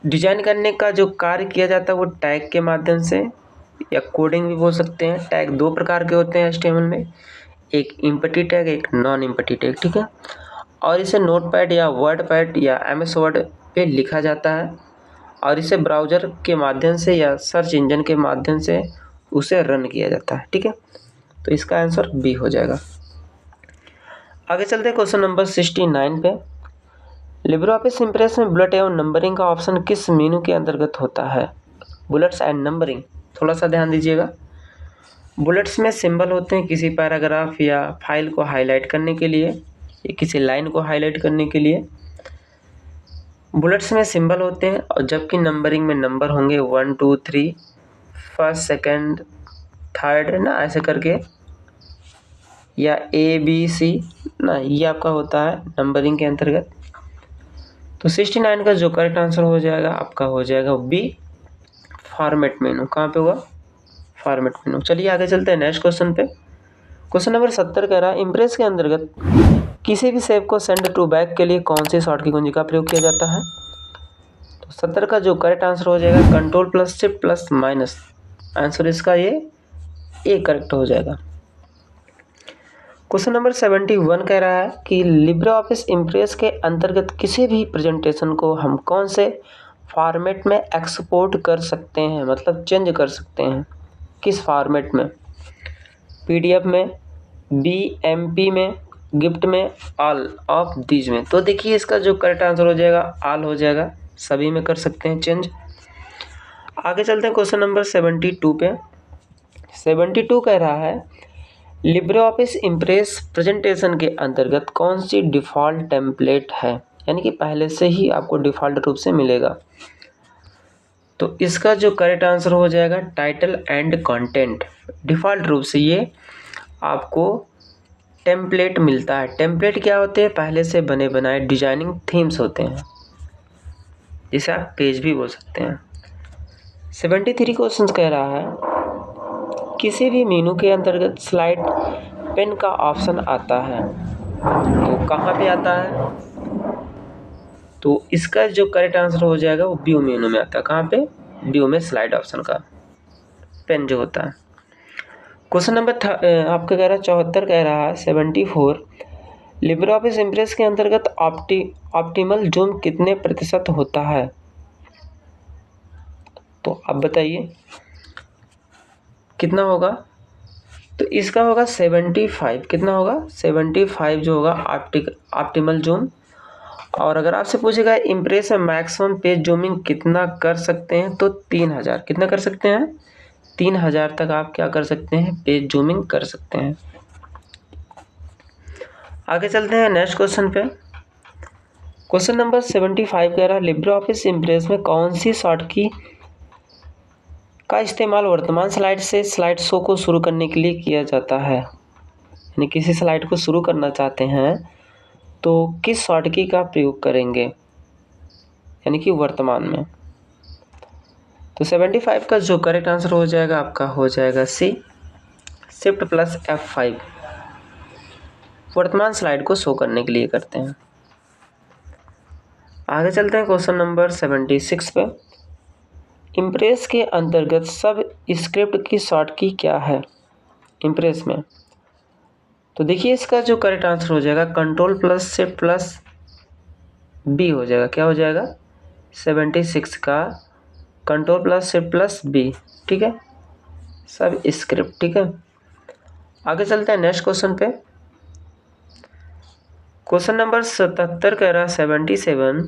डिजाइन करने का जो कार्य किया जाता है वो टैग के माध्यम से या कोडिंग भी बोल सकते हैं। टैग दो प्रकार के होते हैं HTML में, एक एम्प्टी टैग, एक नॉन एम्प्टी टैग, ठीक है। और इसे नोटपैड या वर्डपैड या MS वर्ड पे लिखा जाता है और इसे ब्राउज़र के माध्यम से या सर्च इंजन के माध्यम से उसे रन किया जाता है, ठीक है। तो इसका आंसर बी हो जाएगा। आगे चलते हैं क्वेश्चन नंबर 69 पे। लिब्रे ऑफिस इम्प्रेस में बुलेट एवं नंबरिंग का ऑप्शन किस मेनू के अंतर्गत होता है? बुलेट्स एंड नंबरिंग, थोड़ा सा ध्यान दीजिएगा। बुलेट्स में सिंबल होते हैं किसी पैराग्राफ या फाइल को हाईलाइट करने के लिए या किसी लाइन को हाईलाइट करने के लिए बुलेट्स में सिंबल होते हैं, और जबकि नंबरिंग में नंबर होंगे 1 2 3, फर्स्ट, सेकंड, थर्ड ना, ऐसे करके, या ABC ना, ये आपका होता है नंबरिंग के अंतर्गत। तो 69 का जो करेक्ट आंसर हो जाएगा आपका हो जाएगा बी, फॉर्मेट मेनू। कहाँ पे होगा? फॉर्मेट मेनू। चलिए आगे चलते हैं नेक्स्ट क्वेश्चन पे। क्वेश्चन नंबर 70 कह रहा है इम्प्रेस के अंतर्गत किसी भी शेप को सेंड टू बैक के लिए कौन सी शॉर्टकट कुंजी का प्रयोग किया जाता है? तो 70 का जो करेक्ट आंसर हो जाएगा Ctrl+Shift+-। आंसर इसका ये ए करेक्ट हो जाएगा। क्वेश्चन नंबर 71 कह रहा है कि लिब्रे ऑफिस इम्प्रेस के अंतर्गत किसी भी प्रेजेंटेशन को हम कौन से फॉर्मेट में एक्सपोर्ट कर सकते हैं, मतलब चेंज कर सकते हैं? किस फॉर्मेट में? PDF में, BMP में, गिफ्ट में, ऑल ऑफ दीज में। तो देखिए, इसका जो करेक्ट आंसर हो जाएगा ऑल हो जाएगा, सभी में कर सकते हैं चेंज। आगे चलते हैं क्वेश्चन नंबर 72 पे। 72 कह रहा है लिब्रे ऑफिस इम्प्रेस प्रेजेंटेशन के अंतर्गत कौन सी डिफ़ॉल्ट टेम्पलेट है, यानी कि पहले से ही आपको डिफ़ॉल्ट रूप से मिलेगा। तो इसका जो करेक्ट आंसर हो जाएगा टाइटल एंड कंटेंट। डिफ़ॉल्ट रूप से ये आपको टेम्पलेट मिलता है। टेम्पलेट क्या होते हैं? पहले से बने बनाए डिजाइनिंग थीम्स होते हैं, जिसे आप पेज भी बोल सकते हैं। 73 क्वेश्चन कह रहा है किसी भी मेनू के अंतर्गत स्लाइड पेन का ऑप्शन आता है, तो कहाँ पे आता है? तो इसका जो करेक्ट आंसर हो जाएगा वो व्यू मेनू में आता है। कहाँ पे? व्यू में स्लाइड ऑप्शन का पेन जो होता है। क्वेश्चन नंबर आपका कह रहा है 74 कह रहा है 74 लिब्रे ऑफिस इम्प्रेस के अंतर्गत ऑप्टिमल जूम कितने प्रतिशत होता है? तो आप बताइए कितना होगा? तो इसका होगा 75। कितना होगा? 75 जो होगा ऑप्टिमल जूम। और अगर आपसे पूछेगा इम्प्रेस में मैक्सिमम पेज जूमिंग कितना कर सकते हैं, तो 3000। कितना कर सकते हैं? 3000 तक आप क्या कर सकते हैं? पेज जूमिंग कर सकते हैं। आगे चलते हैं नेक्स्ट क्वेश्चन पे। क्वेश्चन नंबर 75 कह रहा है लिब्रे ऑफिस इम्प्रेस में कौन सी शॉर्टकट का इस्तेमाल वर्तमान स्लाइड से स्लाइड शो को शुरू करने के लिए किया जाता है? यानी किसी स्लाइड को शुरू करना चाहते हैं तो किस शॉर्टकी का प्रयोग करेंगे, यानी कि वर्तमान में। तो 75 का जो करेक्ट आंसर हो जाएगा आपका हो जाएगा सी, शिफ्ट प्लस F5 वर्तमान स्लाइड को शो करने के लिए करते हैं। आगे चलते हैं क्वेश्चन नंबर 76 पे। इम्प्रेस के अंतर्गत सब स्क्रिप्ट की शॉर्टकी क्या है इम्प्रेस में। तो देखिए इसका जो करेक्ट आंसर हो जाएगा control plus shift plus B हो जाएगा। क्या हो जाएगा 76 का control plus shift plus B, ठीक है, सब स्क्रिप्ट, ठीक है। आगे चलते हैं नेक्स्ट क्वेश्चन पे। क्वेश्चन नंबर 77 कह रहा 77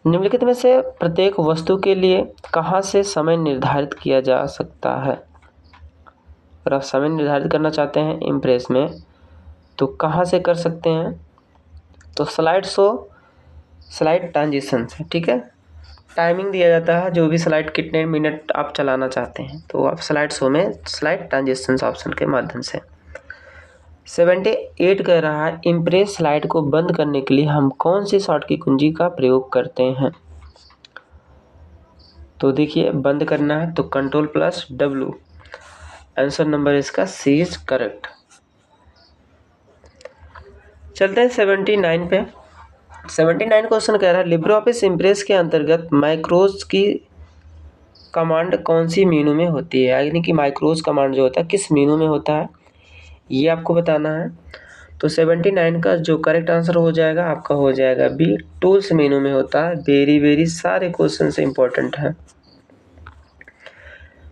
निम्नलिखित में से प्रत्येक वस्तु के लिए कहाँ से समय निर्धारित किया जा सकता है। अगर आप समय निर्धारित करना चाहते हैं इम्प्रेस में तो कहाँ से कर सकते हैं, तो स्लाइड शो स्लाइड ट्रांजिशन से, ठीक है। टाइमिंग दिया जाता है, जो भी स्लाइड कितने मिनट आप चलाना चाहते हैं तो आप स्लाइड शो में स्लाइड ट्रांजिशन ऑप्शन के माध्यम से। 78 कह रहा है इम्प्रेस स्लाइड को बंद करने के लिए हम कौन सी शॉर्टकी कुंजी का प्रयोग करते हैं। तो देखिए बंद करना है तो control plus W, answer number इसका सी इज करेक्ट। चलते हैं 79 पे। 79 क्वेश्चन कह रहा है लिब्रे ऑफिस इम्प्रेस के अंतर्गत माइक्रोज की कमांड कौन सी मीनू में होती है, यानी कि माइक्रोज कमांड जो होता है किस मीनू में होता है ये आपको बताना है। तो 79 का जो करेक्ट आंसर हो जाएगा आपका हो जाएगा बी, टूल्स मेनू में होता है। वेरी सारे क्वेश्चन से इंपॉर्टेंट है।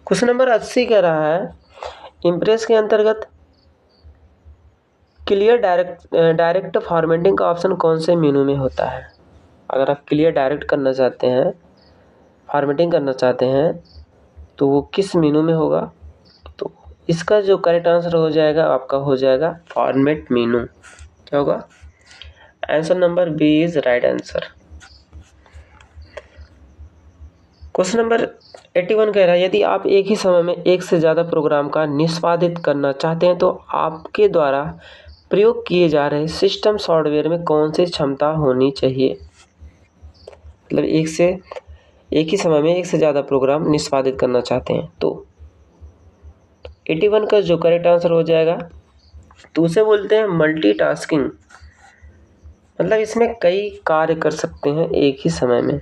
क्वेश्चन नंबर 80 कह रहा है इम्प्रेस के अंतर्गत क्लियर डायरेक्ट फॉर्मेटिंग का ऑप्शन कौन से मेनू में होता है। अगर आप क्लियर डायरेक्ट करना चाहते हैं, फॉर्मेटिंग करना चाहते हैं तो वो किस मेनू में होगा। तो इसका जो करेक्ट आंसर हो जाएगा आपका हो जाएगा फॉर्मेट मेनू। क्या होगा, answer number B is right answer. Question number 81 कह रहा है यदि आप एक ही समय में एक से ज़्यादा प्रोग्राम का निष्पादित करना चाहते हैं तो आपके द्वारा प्रयोग किए जा रहे सिस्टम सॉफ्टवेयर में कौन सी क्षमता होनी चाहिए। मतलब एक ही समय में एक से ज़्यादा प्रोग्राम निष्पादित करना चाहते हैं तो 81 का जो करेक्ट आंसर हो जाएगा तो उसे बोलते हैं मल्टीटास्किंग। मतलब इसमें कई कार्य कर सकते हैं एक ही समय में,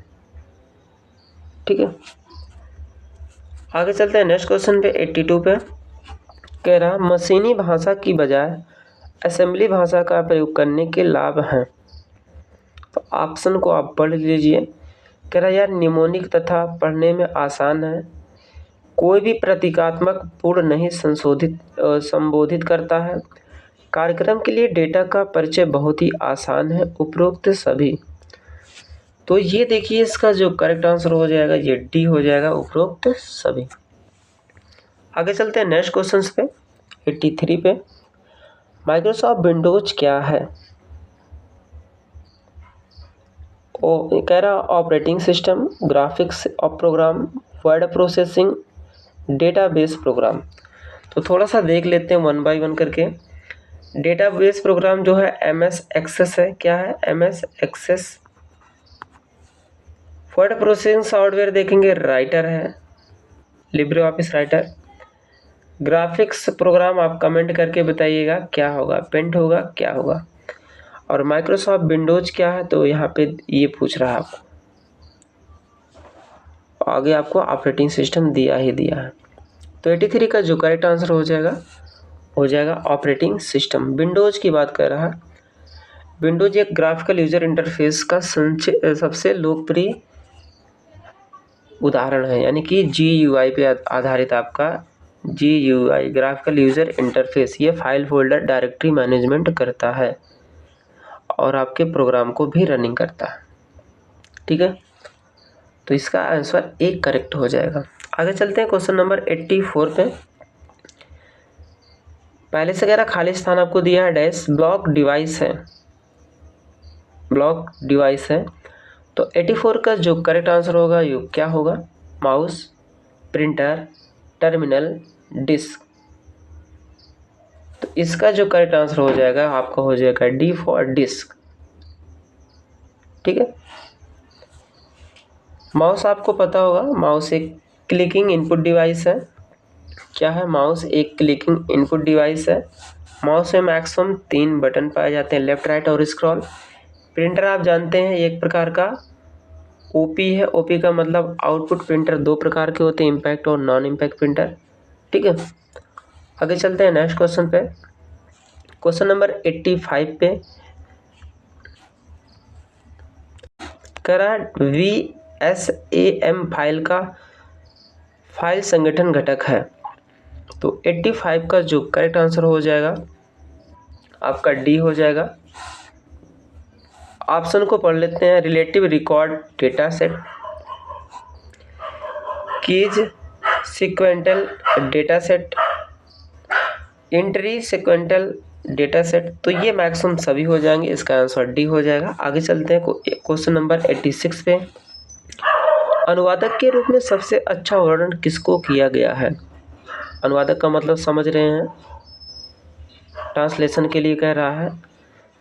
ठीक है। आगे चलते हैं नेक्स्ट क्वेश्चन पे 82 पे। कह रहा मशीनी भाषा की बजाय असेंबली भाषा का प्रयोग करने के लाभ हैं। तो ऑप्शन को आप पढ़ लीजिए। कह रहा यार निमोनिक तथा पढ़ने में आसान है, कोई भी प्रतीकात्मक पूर्ण नहीं संबोधित करता है, कार्यक्रम के लिए डेटा का परिचय बहुत ही आसान है, उपरोक्त सभी। तो ये देखिए इसका जो करेक्ट आंसर हो जाएगा ये डी हो जाएगा, उपरोक्त सभी। आगे चलते हैं नेक्स्ट क्वेश्चंस पे 83 पे। माइक्रोसॉफ्ट विंडोज क्या है। कह रहा operating system, graphics of program, word processing, database program. तो थोड़ा सा देख लेते हैं वन बाय वन करके। डेटाबेस प्रोग्राम जो है MS एक्सेस है। क्या है, MS access. Word processing software देखेंगे राइटर है, LibreOffice Writer. Graphics program आप कमेंट करके बताइएगा क्या होगा, पेंट होगा क्या होगा। और माइक्रोसॉफ्ट विंडोज क्या है, तो यहाँ पे ये पूछ रहा है आपको, आगे आपको ऑपरेटिंग सिस्टम दिया ही दिया है। तो 83 का जो करेक्ट आंसर हो जाएगा ऑपरेटिंग सिस्टम। विंडोज की बात कर रहा है। विंडोज एक ग्राफिकल यूजर इंटरफेस का सबसे लोकप्रिय उदाहरण है, यानी कि GUI पे आधारित आपका GUI ग्राफिकल यूजर इंटरफेस। ये फाइल फोल्डर डायरेक्टरी मैनेजमेंट करता है और आपके प्रोग्राम को भी रनिंग करता है, ठीक है। तो इसका आंसर एक करेक्ट हो जाएगा। आगे चलते हैं क्वेश्चन नंबर 84 पे। पहले से कह रहा खाली स्थान आपको दिया है डैश, ब्लॉक डिवाइस है। तो 84 का जो करेक्ट आंसर होगा ये क्या होगा, माउस, प्रिंटर, टर्मिनल, डिस्क। तो इसका जो करेक्ट आंसर हो जाएगा आपका हो जाएगा डी फॉर डिस्क। ठीक है। माउस आपको पता होगा, माउस एक क्लिकिंग इनपुट डिवाइस है। क्या है? माउस एक क्लिकिंग इनपुट डिवाइस है। माउस में मैक्सिमम 3 बटन पाए जाते हैं, लेफ्ट, राइट और स्क्रॉल। प्रिंटर आप जानते हैं एक प्रकार का ओपी है। ओपी का मतलब आउटपुट प्रिंटर। 2 प्रकार के होते हैं, इम्पैक्ट और नॉन इम्पैक्ट प्रिंटर, ठीक है। आगे चलते हैं नेक्स्ट क्वेश्चन पे। क्वेश्चन नंबर 85 पे कह रहा है VSAM फाइल का फाइल संगठन घटक है। तो 85 का जो करेक्ट आंसर हो जाएगा आपका डी हो जाएगा। ऑप्शन को पढ़ लेते हैं। Relative record data set, keys sequential data set, entry sequential data set. तो ये मैक्सिमम सभी हो जाएंगे, इसका आंसर डी हो जाएगा। आगे चलते हैं क्वेश्चन नंबर 86 पे। अनुवादक के रूप में सबसे अच्छा वर्णन किसको किया गया है? अनुवादक का मतलब समझ रहे हैं, ट्रांसलेशन के लिए कह रहा है।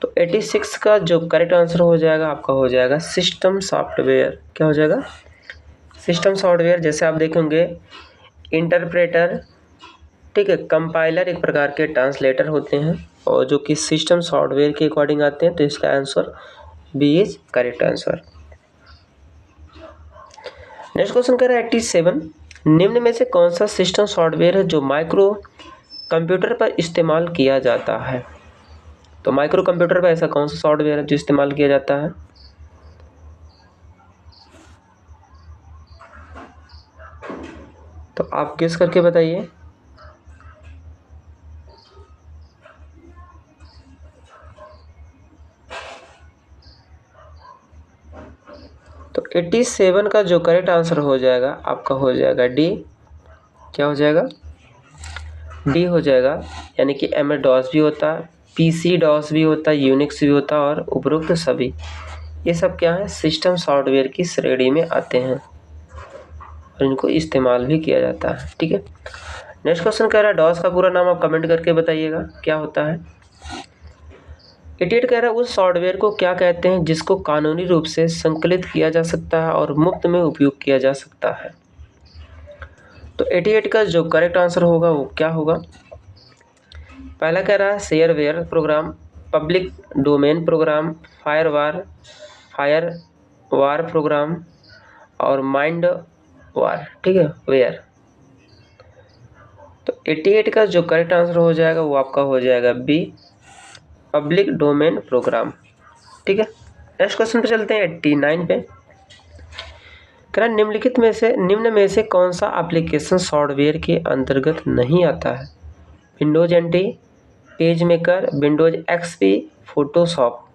तो 86 का जो करेक्ट आंसर हो जाएगा आपका हो जाएगा सिस्टम सॉफ्टवेयर। क्या हो जाएगा? System software. जैसे आप देखेंगे इंटरप्रेटर, ठीक है, कंपाइलर एक प्रकार के ट्रांसलेटर होते हैं और जो कि सिस्टम सॉफ्टवेयर के अकॉर्डिंग आते हैं। तो इसका answer B is correct answer. Next question कह रहा है 87, निम्न में से कौन सा सिस्टम सॉफ्टवेयर है जो माइक्रो कंप्यूटर पर इस्तेमाल किया जाता है? तो माइक्रो कंप्यूटर पर ऐसा कौन सा सॉफ्टवेयर है जो इस्तेमाल किया जाता है? तो आप गेस करके बताइए। तो 87 का जो करेक्ट आंसर हो जाएगा आपका हो जाएगा डी। क्या हो जाएगा? डी हो जाएगा। यानी कि MS-DOS भी होता है, PC-DOS भी होता है, यूनिक्स भी होता है और उपरोक्त सभी ये सब क्या है? सिस्टम सॉफ्टवेयर की श्रेणी में आते हैं और इनको इस्तेमाल भी किया जाता है, ठीक है। नेक्स्ट क्वेश्चन कह रहा है डॉस का पूरा नाम आप कमेंट करके बताइएगा क्या होता है। 88 कह रहा है उस सॉफ्टवेयर को क्या कहते हैं जिसको कानूनी रूप से संकलित किया जा सकता है और मुफ्त में उपयोग किया जा सकता है। तो 88 का जो करेक्ट आंसर होगा वो क्या होगा? पहला कह रहा है shareware program, public domain program, fire war program और माइंड वार, ठीक है, वेयर। तो 88 का जो करेक्ट आंसर हो जाएगा वो आपका हो जाएगा बी, पब्लिक डोमेन प्रोग्राम, ठीक है। नेक्स्ट क्वेश्चन पे चलते हैं 89 पे। कह रहा निम्न में से कौन सा एप्लीकेशन सॉफ्टवेयर के अंतर्गत नहीं आता है? Windows NT, page maker, Windows XP, Photoshop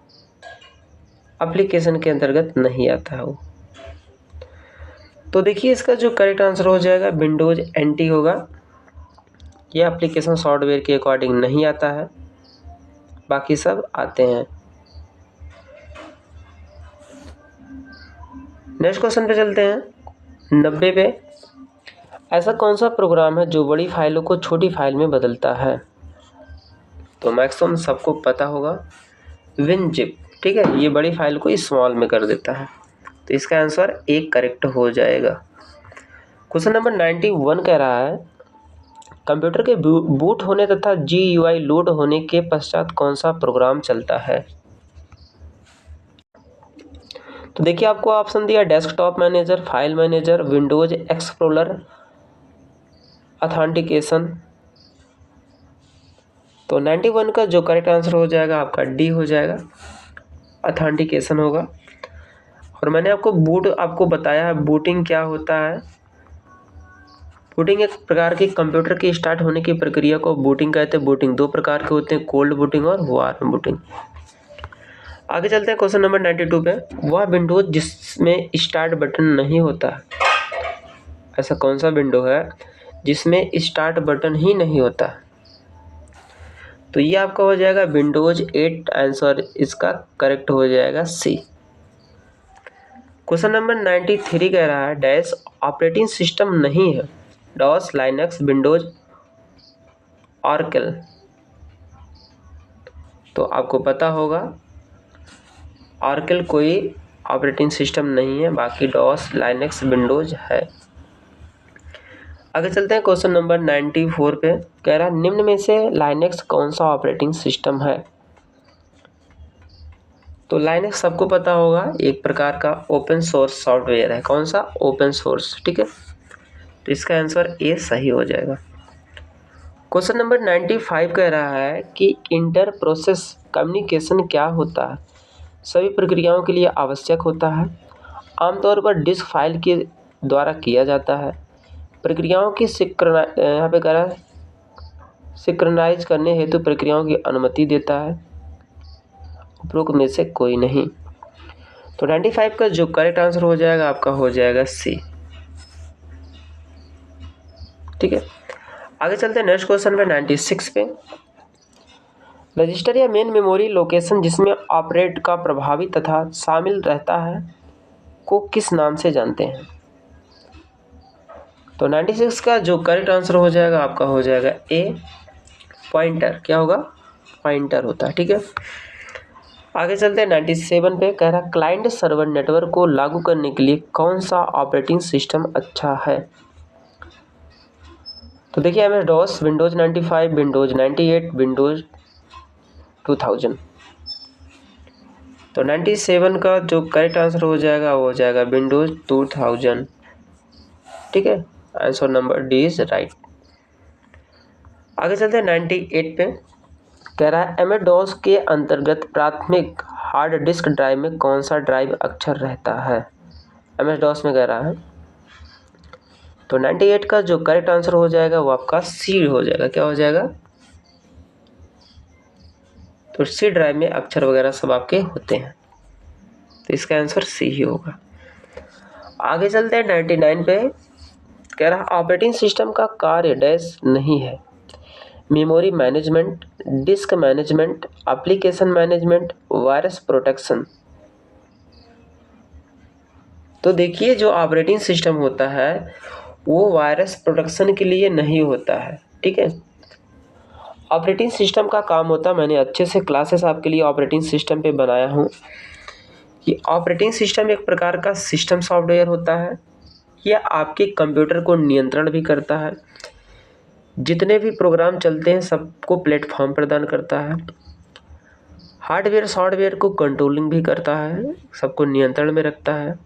application के अंतर्गत नहीं आता है वो। तो देखिए इसका जो करेक्ट आंसर हो जाएगा विंडोज NT होगा। ये एप्लीकेशन सॉफ्टवेयर के अकॉर्डिंग नहीं आता है, बाकी सब आते हैं। नेक्स्ट क्वेश्चन पे चलते हैं 90 पे। ऐसा कौन सा प्रोग्राम है जो बड़ी फाइलों को छोटी फाइल में बदलता है? तो मैक्सिमम सबको पता होगा WinZip, ठीक है, ये बड़ी फाइल को स्मॉल में कर देता है। तो इसका आंसर एक करेक्ट हो जाएगा। क्वेश्चन नंबर 91 कह रहा है कंप्यूटर के बूट होने तथा GUI लोड होने के पश्चात कौन सा प्रोग्राम चलता है? तो देखिए आपको ऑप्शन दिया desktop manager, file manager, Windows explorer, authentication. तो 91 का जो करेक्ट आंसर हो जाएगा आपका डी हो जाएगा, ऑथेंटिकेशन होगा। और मैंने आपको बताया है बूटिंग क्या होता है। बूटिंग एक प्रकार की कंप्यूटर की स्टार्ट होने की प्रक्रिया को बूटिंग कहते हैं। बूटिंग 2 प्रकार के होते हैं, कोल्ड बूटिंग और वार्म बूटिंग। आगे चलते हैं क्वेश्चन नंबर 92 पे। वह विंडोज जिसमें स्टार्ट बटन नहीं होता, ऐसा कौन सा विंडो है जिसमें स्टार्ट बटन ही नहीं होता? तो ये आपका हो जाएगा विंडोज 8। आंसर इसका करेक्ट हो जाएगा सी। क्वेश्चन नंबर 93 कह रहा है डैश ऑपरेटिंग सिस्टम नहीं है, डॉस, लाइनक्स, विंडोज, ऑरेकल। तो आपको पता होगा ऑरेकल कोई ऑपरेटिंग सिस्टम नहीं है, बाकी डॉस, लाइनक्स, विंडोज है। आगे चलते हैं क्वेश्चन नंबर 94 पे। कह रहा है निम्न में से लाइनक्स कौन सा ऑपरेटिंग सिस्टम है। तो लाइनक्स सबको पता होगा, एक प्रकार का ओपन सोर्स सॉफ्टवेयर है। कौन सा? Open source. ठीक है, तो इसका आंसर ए सही हो जाएगा। क्वेश्चन नंबर 95 कह रहा है कि इंटर प्रोसेस कम्युनिकेशन क्या होता है, सभी प्रक्रियाओं के लिए आवश्यक होता है, आमतौर पर डिस्क फाइल के द्वारा किया जाता है, प्रक्रियाओं की यहाँ पे कह रहा है सिंक्रनाइज करने हेतु प्रक्रियाओं की अनुमति देता है, उपरोक्त में से कोई नहीं। तो 95 का जो करेक्ट आंसर हो जाएगा आपका हो जाएगा सी। ठीक है, आगे चलते हैं नेक्स्ट क्वेश्चन पे 96 पे। रजिस्टर या मेन मेमोरी लोकेशन जिसमें ऑपरेट का प्रभावी तथा शामिल रहता है को किस नाम से जानते हैं। तो 96 का जो करेक्ट आंसर हो जाएगा आपका हो जाएगा ए, पॉइंटर। क्या होगा? पॉइंटर होता है। ठीक है, आगे चलते हैं 97 पे। कह रहा क्लाइंट सर्वर नेटवर्क को लागू करने के लिए कौन सा ऑपरेटिंग सिस्टम अच्छा है। तो देखिए MS DOS, Windows 95, Windows 98, Windows 2000। तो 97 का जो करेक्ट आंसर हो जाएगा वो हो जाएगा विंडोज 2000। ठीक है, answer number D is right. आगे चलते हैं 98 पे। कह रहा है एमएस डॉस के अंतर्गत प्राथमिक हार्ड डिस्क ड्राइव में कौन सा ड्राइव अक्षर रहता है। एमएस डॉस में कह रहा है, तो 98 का जो करेक्ट आंसर हो जाएगा वो आपका सी हो जाएगा। क्या हो जाएगा? तो सी ड्राइव में अक्षर वगैरह सब आपके होते हैं, तो इसका आंसर सी ही होगा। आगे चलते हैं 99 पे। कह रहा ऑपरेटिंग सिस्टम का कार्य डैश नहीं है, memory management, disc management, application management, virus protection. तो देखिए जो ऑपरेटिंग सिस्टम होता है वो वायरस प्रोटेक्शन के लिए नहीं होता है। ठीक है, ऑपरेटिंग सिस्टम का काम होता है, मैंने अच्छे से क्लासेस आपके लिए ऑपरेटिंग सिस्टम पे बनाया हूँ कि ऑपरेटिंग सिस्टम एक प्रकार का सिस्टम सॉफ्टवेयर होता है। यह आपके कंप्यूटर को नियंत्रण भी करता है, जितने भी प्रोग्राम चलते हैं सबको प्लेटफॉर्म प्रदान करता है, हार्डवेयर सॉफ्टवेयर को कंट्रोलिंग भी करता है, सबको नियंत्रण में रखता है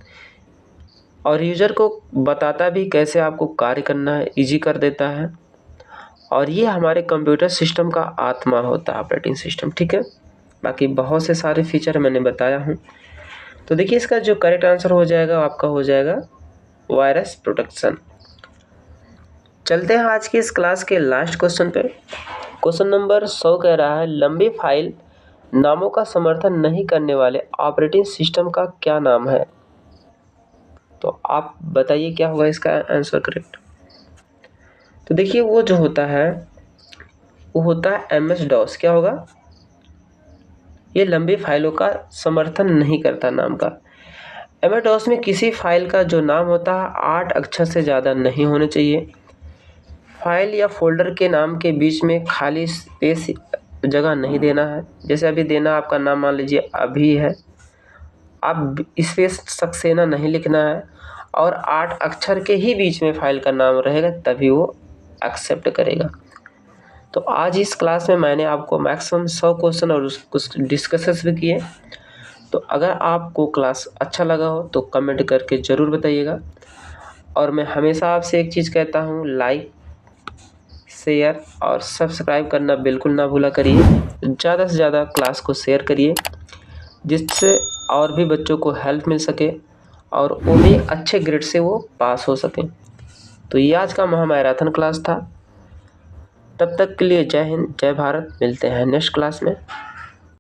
और यूज़र को बताता भी कैसे आपको कार्य करना है, इजी कर देता है। और ये हमारे कंप्यूटर सिस्टम का आत्मा होता है ऑपरेटिंग सिस्टम। ठीक है, बाकी बहुत से सारे फीचर मैंने बताया हूँ। तो देखिए इसका जो करेक्ट आंसर हो जाएगा आपका हो जाएगा वायरस प्रोटेक्शन। चलते हैं आज की इस क्लास के लास्ट क्वेश्चन पे। क्वेश्चन नंबर 100 कह रहा है लंबी फाइल नामों का समर्थन नहीं करने वाले ऑपरेटिंग सिस्टम का क्या नाम है। तो आप बताइए क्या होगा इसका आंसर करेक्ट। तो देखिए वो जो होता है वो होता है एमएस डॉस। क्या होगा? ये लंबी फाइलों का समर्थन नहीं करता नाम का। एमएस डॉस में किसी फाइल का जो नाम होता है 8 अक्षर से ज़्यादा नहीं होने चाहिए। फाइल या फोल्डर के नाम के बीच में खाली स्पेस जगह नहीं देना है। जैसे अभी देना आपका नाम मान लीजिए अभी है, आप स्पेस सक्सेना नहीं लिखना है और 8 अक्षर के ही बीच में फाइल का नाम रहेगा तभी वो एक्सेप्ट करेगा। तो आज इस क्लास में मैंने आपको मैक्सिमम 100 क्वेश्चन और कुछ डिस्कसेस भी किए। तो अगर आपको क्लास अच्छा लगा हो तो कमेंट करके ज़रूर बताइएगा। और मैं हमेशा आपसे एक चीज़ कहता हूँ, लाइक, शेयर और सब्सक्राइब करना बिल्कुल ना भूला करिए। ज़्यादा से ज़्यादा क्लास को शेयर करिए जिससे और भी बच्चों को हेल्प मिल सके और वो भी अच्छे ग्रेड से वो पास हो सकें। तो ये आज का महामैराथन क्लास था। तब तक के लिए जय हिंद, जय भारत। मिलते हैं नेक्स्ट क्लास में।